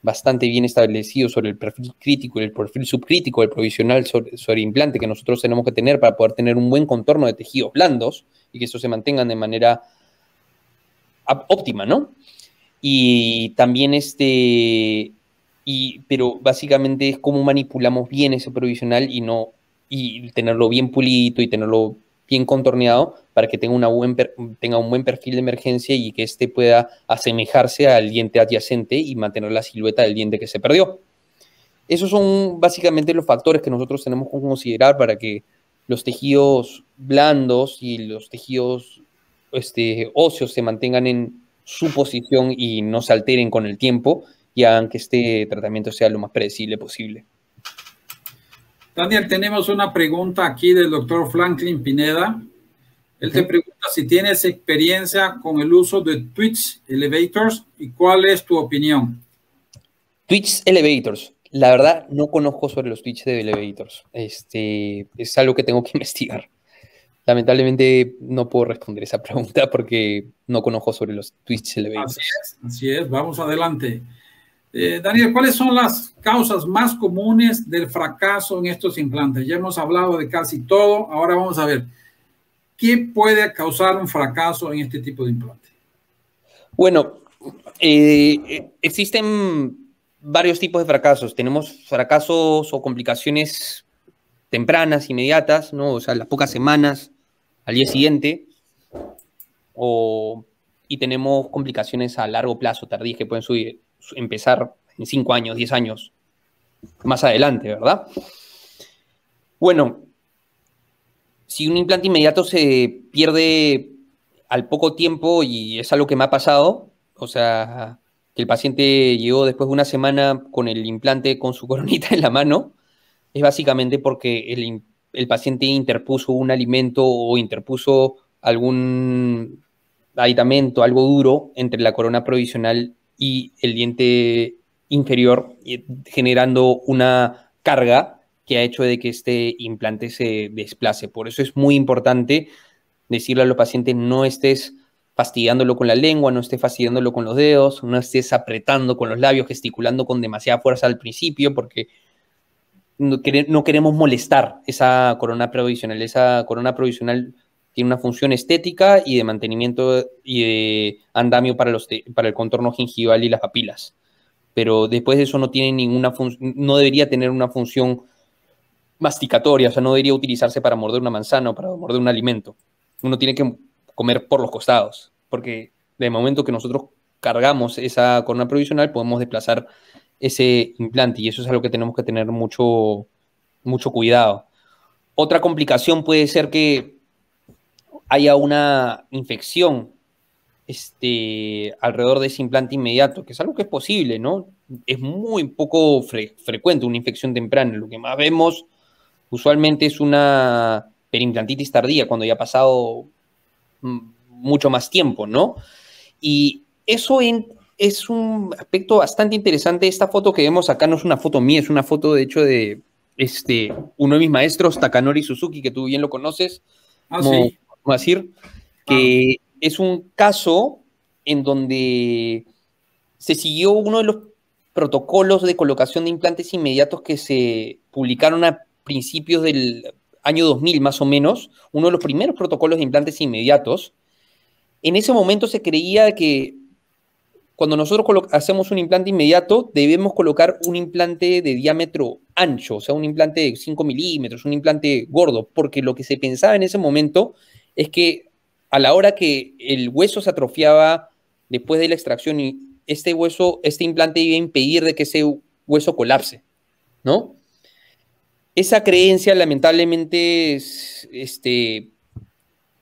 bastante bien establecido sobre el perfil crítico y el perfil subcrítico del provisional sobre implante que nosotros tenemos que tener para poder tener un buen contorno de tejidos blandos y que estos se mantengan de manera óptima, ¿no? Y también pero básicamente es cómo manipulamos bien ese provisional y tenerlo bien pulido y tenerlo bien contorneado para que tenga un buen perfil de emergencia y que pueda asemejarse al diente adyacente y mantener la silueta del diente que se perdió. Esos son básicamente los factores que nosotros tenemos que considerar para que los tejidos blandos y los tejidos óseos se mantengan en su posición y no se alteren con el tiempo y hagan que este tratamiento sea lo más predecible posible.
Daniel, tenemos una pregunta aquí del doctor Franklin Pineda. Él te pregunta si tienes experiencia con el uso de Twitch Elevators y cuál es tu opinión.
Twitch Elevators. La verdad, no conozco sobre los Twitch Elevators. Es algo que tengo que investigar. Lamentablemente no puedo responder esa pregunta porque no conozco sobre los Twitch Elevators.
Así es. Vamos adelante. Daniel, ¿cuáles son las causas más comunes del fracaso en estos implantes? Ya hemos hablado de casi todo. Ahora vamos a ver, ¿qué puede causar un fracaso en este tipo de implante?
Bueno, existen varios tipos de fracasos. Tenemos fracasos o complicaciones tempranas, inmediatas, ¿no? O sea, las pocas semanas al día siguiente. Y tenemos complicaciones a largo plazo, tardías, que pueden empezar en 5 años, 10 años más adelante, ¿verdad? Bueno, si un implante inmediato se pierde al poco tiempo, y es algo que me ha pasado, o sea, que el paciente llegó después de una semana con el implante con su coronita en la mano, es básicamente porque el paciente interpuso un alimento o interpuso algún aditamento, algo duro, entre la corona provisional y el diente inferior, generando una carga que ha hecho de que este implante se desplace. Por eso es muy importante decirle a los pacientes: no estés fastidiándolo con la lengua, no estés fastidiándolo con los dedos, no estés apretando con los labios, gesticulando con demasiada fuerza al principio, porque no queremos molestar esa corona provisional. Esa corona provisional tiene una función estética y de mantenimiento y de andamio para el contorno gingival y las papilas. Pero después de eso no tiene no debería tener una función masticatoria, o sea, no debería utilizarse para morder una manzana o para morder un alimento. Uno tiene que comer por los costados, porque de momento que nosotros cargamos esa corona provisional, podemos desplazar ese implante y eso es algo que tenemos que tener mucho, mucho cuidado. Otra complicación puede ser que haya una infección alrededor de ese implante inmediato, que es algo que es posible, ¿no? Es muy poco frecuente una infección temprana. Lo que más vemos usualmente es una perimplantitis tardía, cuando ya ha pasado mucho más tiempo, ¿no? Y eso es un aspecto bastante interesante. Esta foto que vemos acá no es una foto mía, es una foto, de hecho, de uno de mis maestros, Takanori Suzuki, que tú bien lo conoces,
Sí.
como decir, que es un caso en donde se siguió uno de los protocolos de colocación de implantes inmediatos que se publicaron a principios del año 2000, más o menos, uno de los primeros protocolos de implantes inmediatos. En ese momento se creía que cuando nosotros hacemos un implante inmediato, debemos colocar un implante de diámetro ancho, o sea, un implante de 5 milímetros, un implante gordo, porque lo que se pensaba en ese momento es que a la hora que el hueso se atrofiaba después de la extracción, y este implante iba a impedir de que ese hueso colapse, ¿no? Esa creencia, lamentablemente,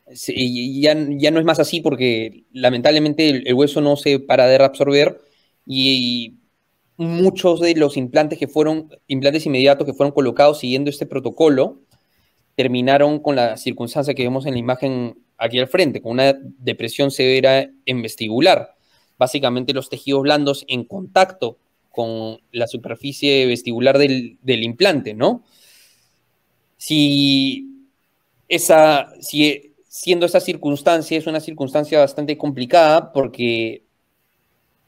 ya no es más así porque lamentablemente el hueso no se para de reabsorber y muchos de los implantes inmediatos que fueron colocados siguiendo este protocolo terminaron con la circunstancia que vemos en la imagen aquí al frente, con una depresión severa en vestibular. Básicamente los tejidos blandos en contacto con la superficie vestibular del implante, ¿no? Siendo esa circunstancia, es una circunstancia bastante complicada porque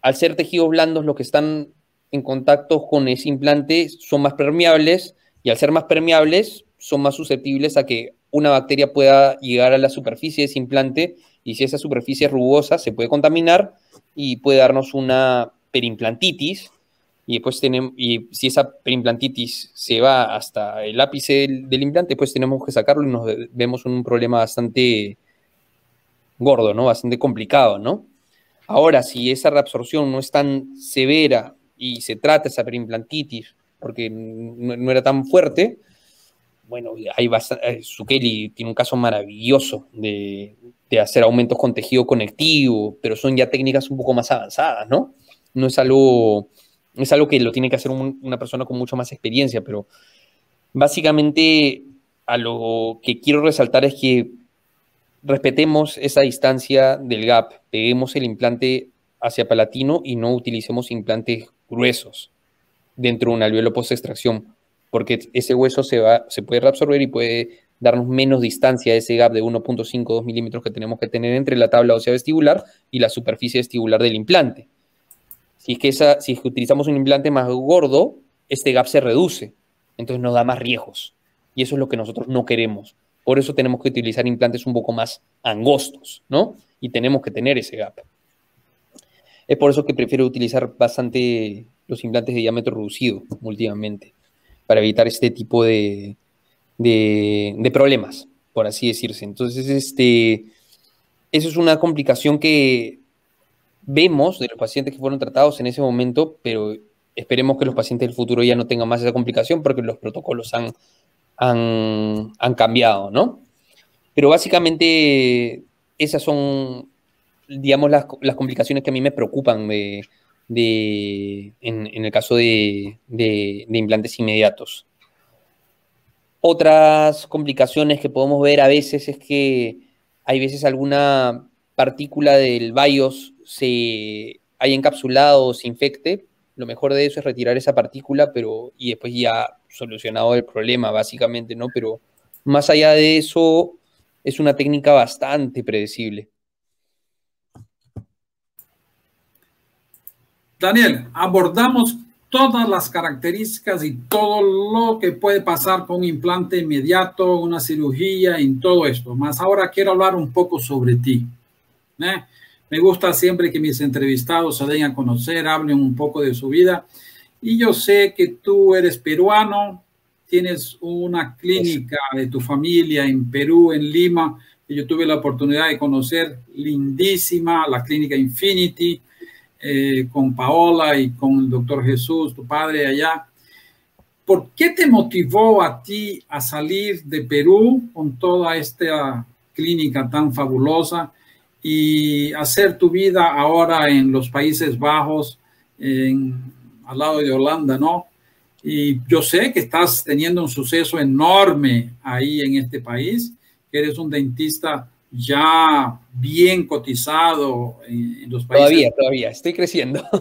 al ser tejidos blandos los que están en contacto con ese implante son más permeables y al ser más permeables son más susceptibles a que una bacteria pueda llegar a la superficie de ese implante y si esa superficie es rugosa se puede contaminar y puede darnos una perimplantitis y después si esa perimplantitis se va hasta el ápice del implante, pues tenemos que sacarlo y nos vemos un problema bastante gordo, ¿no? Bastante complicado, ¿no? Ahora, si esa reabsorción no es tan severa y se trata esa perimplantitis porque no era tan fuerte, bueno, Sukeli tiene un caso maravilloso de hacer aumentos con tejido conectivo, pero son ya técnicas un poco más avanzadas, ¿no? No es algo que lo tiene que hacer una persona con mucho más experiencia, pero básicamente a lo que quiero resaltar es que respetemos esa distancia del gap, peguemos el implante hacia palatino y no utilicemos implantes gruesos dentro de un alveolo post-extracción, porque ese hueso se puede reabsorber y puede darnos menos distancia a ese gap de 1.5-2 milímetros que tenemos que tener entre la tabla ósea vestibular y la superficie vestibular del implante. Si es que utilizamos un implante más gordo, este gap se reduce, entonces nos da más riesgos. Y eso es lo que nosotros no queremos. Por eso tenemos que utilizar implantes un poco más angostos, ¿no? Y tenemos que tener ese gap. Es por eso que prefiero utilizar bastante los implantes de diámetro reducido últimamente, para evitar este tipo de problemas, por así decirse. Entonces, eso es una complicación que vemos de los pacientes que fueron tratados en ese momento, pero esperemos que los pacientes del futuro ya no tengan más esa complicación porque los protocolos han cambiado, ¿no? Pero básicamente esas son, digamos, las complicaciones que a mí me preocupan en el caso de implantes inmediatos. Otras complicaciones que podemos ver a veces es que hay veces alguna partícula del BIOS se haya encapsulado o se infecte. Lo mejor de eso es retirar esa partícula y después ya solucionado el problema, básicamente, ¿no? Pero más allá de eso, es una técnica bastante predecible.
Daniel, abordamos todas las características y todo lo que puede pasar con un implante inmediato, una cirugía, en todo esto. Más ahora quiero hablar un poco sobre ti. Me gusta siempre que mis entrevistados se den a conocer, hablen un poco de su vida. Y yo sé que tú eres peruano, tienes una clínica de tu familia en Perú, en Lima, que yo tuve la oportunidad de conocer, lindísima, la clínica Infinity. con Paola y con el doctor Jesús, tu padre allá. ¿Por qué te motivó a ti a salir de Perú con toda esta clínica tan fabulosa y hacer tu vida ahora en los Países Bajos, al lado de Holanda, ¿no? Y yo sé que estás teniendo un suceso enorme ahí en este país, que eres un dentista ya bien cotizado en los países.
Todavía, estoy creciendo.
No,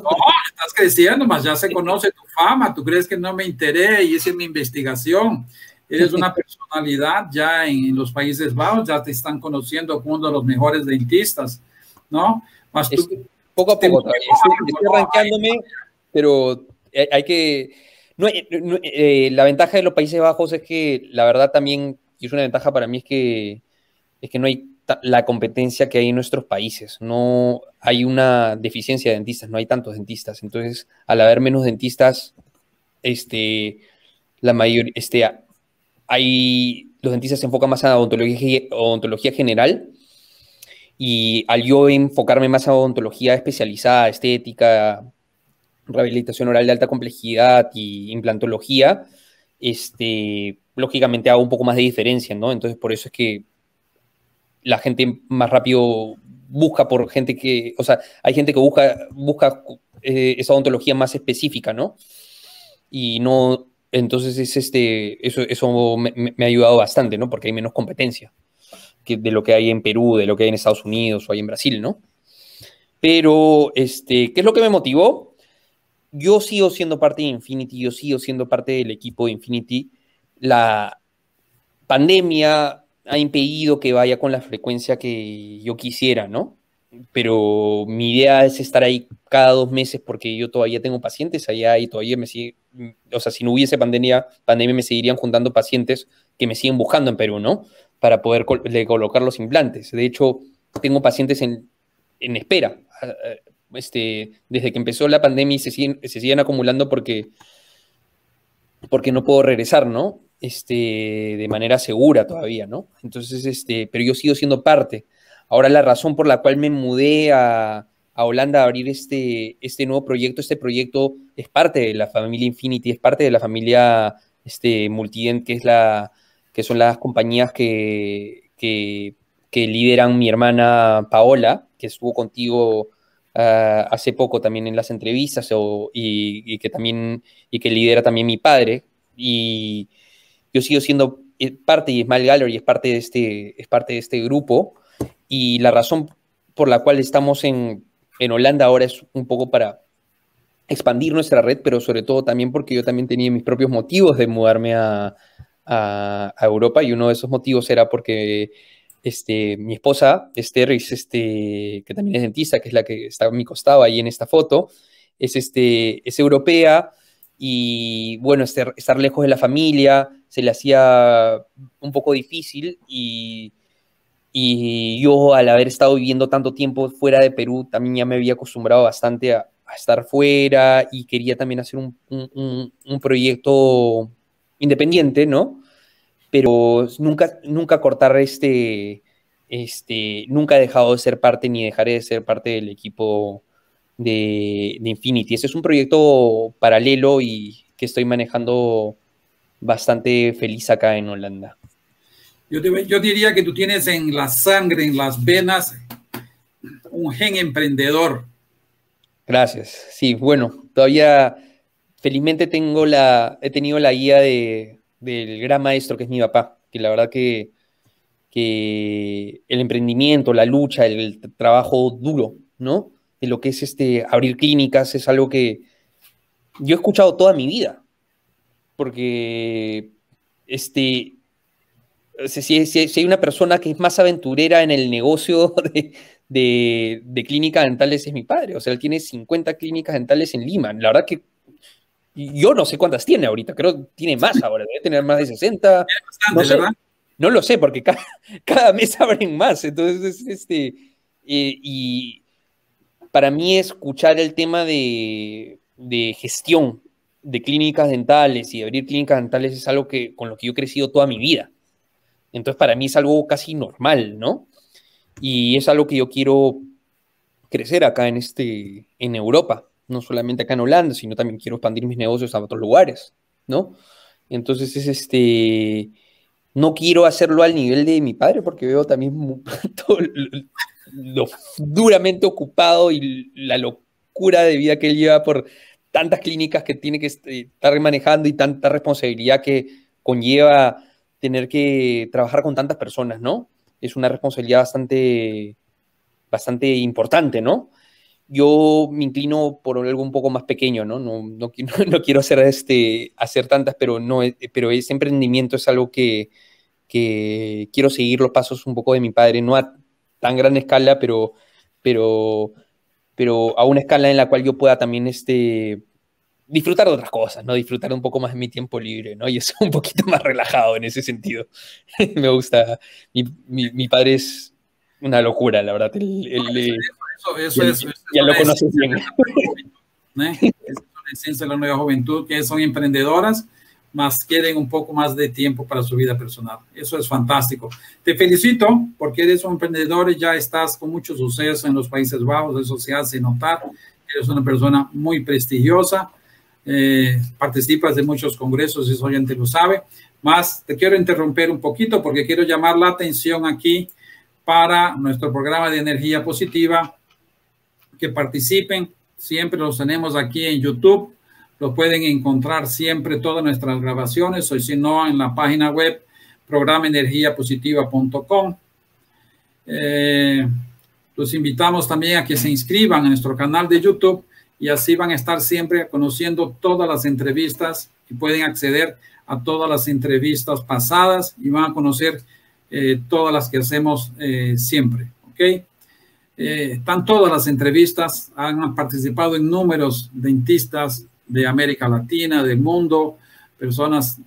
estás creciendo, más ya se conoce tu fama. ¿Tú crees que no me enteré y hice mi investigación? Eres una personalidad ya en los Países Bajos, ya te están conociendo como uno de los mejores dentistas, ¿no? Más tú,
poco a poco todavía. Estoy arranqueándome, pero hay que... la ventaja de los Países Bajos es que la verdad también, y es una ventaja para mí, es que no hay la competencia que hay en nuestros países. No hay una deficiencia de dentistas, no hay tantos dentistas. Entonces, al haber menos dentistas, la mayoría, los dentistas se enfocan más a odontología general, y al yo enfocarme más a odontología especializada, estética, rehabilitación oral de alta complejidad y implantología, lógicamente hago un poco más de diferencia, ¿no? Entonces, por eso es que la gente más rápido busca por gente que, o sea, hay gente que busca esa odontología más específica, ¿no? Y no, entonces eso me ha ayudado bastante, ¿no? Porque hay menos competencia de lo que hay en Perú, de lo que hay en Estados Unidos o hay en Brasil, ¿no? Pero, ¿qué es lo que me motivó? Yo sigo siendo parte de Infinity, yo sigo siendo parte del equipo de Infinity. La pandemia ha impedido que vaya con la frecuencia que yo quisiera, ¿no? Pero mi idea es estar ahí cada 2 meses porque yo todavía tengo pacientes allá y todavía me sigue, o sea, si no hubiese pandemia me seguirían juntando pacientes que me siguen buscando en Perú, ¿no? Para poder colocar los implantes. De hecho, tengo pacientes en espera. Desde que empezó la pandemia y se siguen acumulando porque no puedo regresar, ¿no? De manera segura todavía, ¿no? Entonces, pero yo sigo siendo parte. Ahora, la razón por la cual me mudé a Holanda a abrir este nuevo proyecto, este proyecto es parte de la familia Infinity, es parte de la familia Multident, que son las compañías que lideran mi hermana Paola, que estuvo contigo hace poco también en las entrevistas, y que lidera también mi padre. Y yo sigo siendo parte, y Smile Gallery es parte de este grupo, y la razón por la cual estamos en Holanda ahora es un poco para expandir nuestra red, pero sobre todo también porque yo también tenía mis propios motivos de mudarme a Europa, y uno de esos motivos era porque mi esposa, Esther, que también es dentista, que es la que está a mi costado ahí en esta foto, es europea, y bueno, estar lejos de la familia se le hacía un poco difícil, y yo, al haber estado viviendo tanto tiempo fuera de Perú, también ya me había acostumbrado bastante a estar fuera, y quería también hacer un proyecto independiente, ¿no? Pero nunca cortar nunca he dejado de ser parte ni dejaré de ser parte del equipo de Infinity. Ese es un proyecto paralelo y que estoy manejando bastante feliz acá en Holanda.
Yo diría que tú tienes en la sangre, en las venas, un gen emprendedor.
Gracias. Sí, bueno, todavía felizmente he tenido la guía del gran maestro que es mi papá, que la verdad que el emprendimiento, la lucha, el trabajo duro, ¿no? De lo que es abrir clínicas es algo que yo he escuchado toda mi vida, porque si hay una persona que es más aventurera en el negocio de clínicas dentales es mi padre. O sea, él tiene 50 clínicas dentales en Lima. La verdad que yo no sé cuántas tiene ahorita, creo que tiene más ahora, debe tener más de 60.
Bastante,
No sé,
¿verdad?
no lo sé, porque cada mes abren más. Entonces, y para mí escuchar el tema de gestión de clínicas dentales y de abrir clínicas dentales es algo con lo que yo he crecido toda mi vida. Entonces, para mí es algo casi normal, ¿no? Y es algo que yo quiero crecer acá en Europa, no solamente acá en Holanda, sino también quiero expandir mis negocios a otros lugares, ¿no? Entonces no quiero hacerlo al nivel de mi padre porque veo también todo lo duramente ocupado y la locura de vida que él lleva por tantas clínicas que tiene que estar manejando y tanta responsabilidad que conlleva tener que trabajar con tantas personas, ¿no? Es una responsabilidad bastante importante, ¿no? Yo me inclino por algo un poco más pequeño, ¿no? No quiero hacer tantas, pero, pero ese emprendimiento es algo que quiero seguir los pasos un poco de mi padre, no a tan gran escala, pero, pero a una escala en la cual yo pueda también disfrutar de otras cosas, ¿no? Disfrutar un poco más de mi tiempo libre, ¿no? Y es un poquito más relajado en ese sentido. Me gusta. Mi padre es una locura, la verdad. Ya lo conoces bien.
Es una esencia de la nueva juventud, que son emprendedoras, más quieren un poco más de tiempo para su vida personal. Eso es fantástico. Te felicito porque eres un emprendedor y ya estás con mucho suceso en los Países Bajos. Eso se hace notar. Eres una persona muy prestigiosa. Participas de muchos congresos, eso ya te lo sabe. Más te quiero interrumpir un poquito porque quiero llamar la atención aquí para nuestro programa de energía positiva. Que participen, siempre los tenemos aquí en YouTube, lo pueden encontrar siempre todas nuestras grabaciones, o si no en la página web programaenergiapositiva.com. Los invitamos también a que se inscriban a nuestro canal de YouTube y así van a estar siempre conociendo todas las entrevistas y pueden acceder a todas las entrevistas pasadas y van a conocer todas las que hacemos siempre, ¿ok? Están todas las entrevistas, han participado en números dentistas de América Latina, del mundo, personas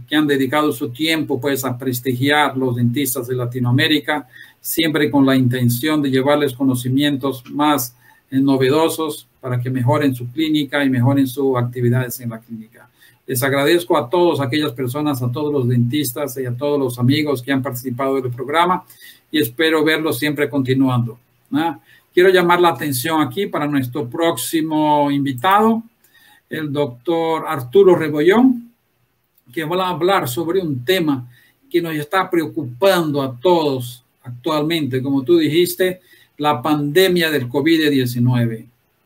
que han dedicado su tiempo pues a prestigiar los dentistas de Latinoamérica, siempre con la intención de llevarles conocimientos más novedosos para que mejoren su clínica y mejoren sus actividades en la clínica. Les agradezco a todas aquellas personas, a todos los dentistas y a todos los amigos que han participado del programa y espero verlos siempre continuando. Quiero llamar la atención aquí para nuestro próximo invitado, el doctor Arturo Rebollón, que va a hablar sobre un tema que nos está preocupando a todos actualmente, como tú dijiste, la pandemia del COVID-19,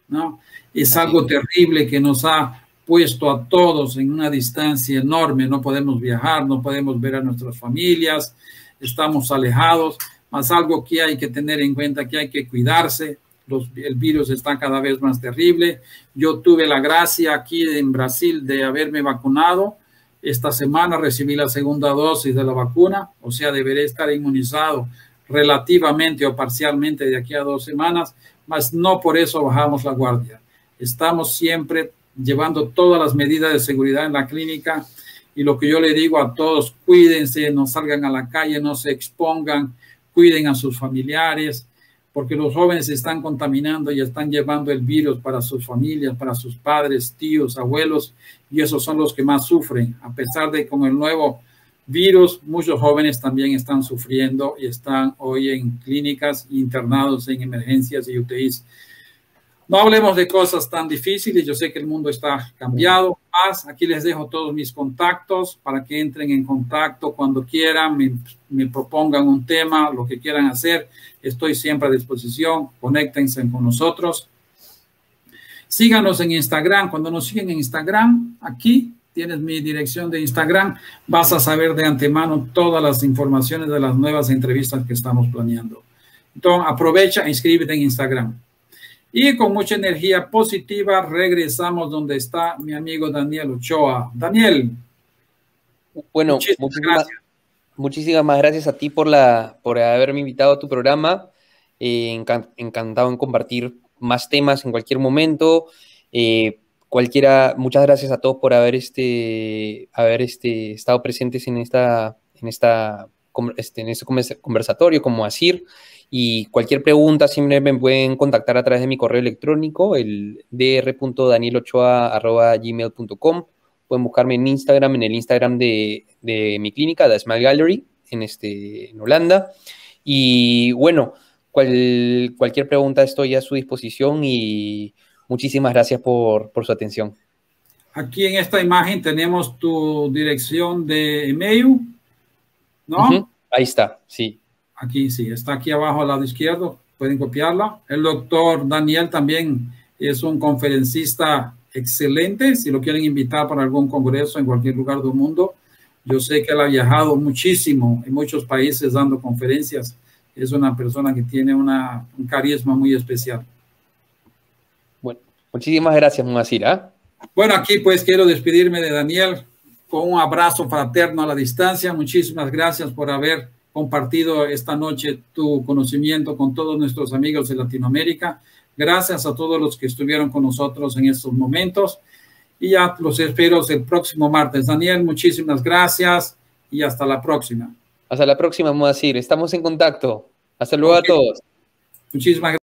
¿no? Es algo terrible que nos ha puesto a todos en una distancia enorme, no podemos viajar, no podemos ver a nuestras familias, estamos alejados. Más algo que hay que tener en cuenta, que hay que cuidarse. El virus está cada vez más terrible. Yo tuve la gracia aquí en Brasil de haberme vacunado. Esta semana recibí la segunda dosis de la vacuna, o sea, deberé estar inmunizado relativamente o parcialmente de aquí a 2 semanas, mas no por eso bajamos la guardia. Estamos siempre llevando todas las medidas de seguridad en la clínica y lo que yo le digo a todos, cuídense, no salgan a la calle, no se expongan, cuiden a sus familiares, porque los jóvenes se están contaminando y están llevando el virus para sus familias, para sus padres, tíos, abuelos, y esos son los que más sufren. A pesar de con el nuevo virus, muchos jóvenes también están sufriendo y están hoy en clínicas internados en emergencias y UTIs. No hablemos de cosas tan difíciles, yo sé que el mundo está cambiado. Aquí les dejo todos mis contactos para que entren en contacto cuando quieran, me propongan un tema, lo que quieran hacer. Estoy siempre a disposición, conéctense con nosotros. Síganos en Instagram, cuando nos siguen en Instagram, aquí tienes mi dirección de Instagram, vas a saber de antemano todas las informaciones de las nuevas entrevistas que estamos planeando. Entonces, aprovecha e inscríbete en Instagram. Y con mucha energía positiva regresamos donde está mi amigo Daniel Ochoa. Daniel.
Bueno, muchísimas gracias a ti por haberme invitado a tu programa. Encantado en compartir más temas en cualquier momento. Muchas gracias a todos por haber estado presentes en este conversatorio como Asir. Y cualquier pregunta siempre me pueden contactar a través de mi correo electrónico, el dr.danielochoa@gmail.com. Pueden buscarme en Instagram, en el Instagram de mi clínica, The Smile Gallery, en Holanda. Y bueno, Cualquier pregunta estoy a su disposición y muchísimas gracias por su atención.
Aquí en esta imagen tenemos tu dirección de email, ¿no?
Ahí está, sí.
Aquí sí, está aquí abajo al lado izquierdo, pueden copiarla. El doctor Daniel también es un conferencista excelente, si lo quieren invitar para algún congreso en cualquier lugar del mundo. Yo sé que él ha viajado muchísimo en muchos países dando conferencias. Es una persona que tiene un carisma muy especial.
Bueno, muchísimas gracias, Moacir.
Bueno, aquí pues quiero despedirme de Daniel con un abrazo fraterno a la distancia. Muchísimas gracias por haber compartido esta noche tu conocimiento con todos nuestros amigos de Latinoamérica. Gracias a todos los que estuvieron con nosotros en estos momentos. Y ya los espero el próximo martes. Daniel, muchísimas gracias y hasta la próxima.
Hasta la próxima, Moacir. Estamos en contacto. Hasta luego a todos.
Muchísimas gracias.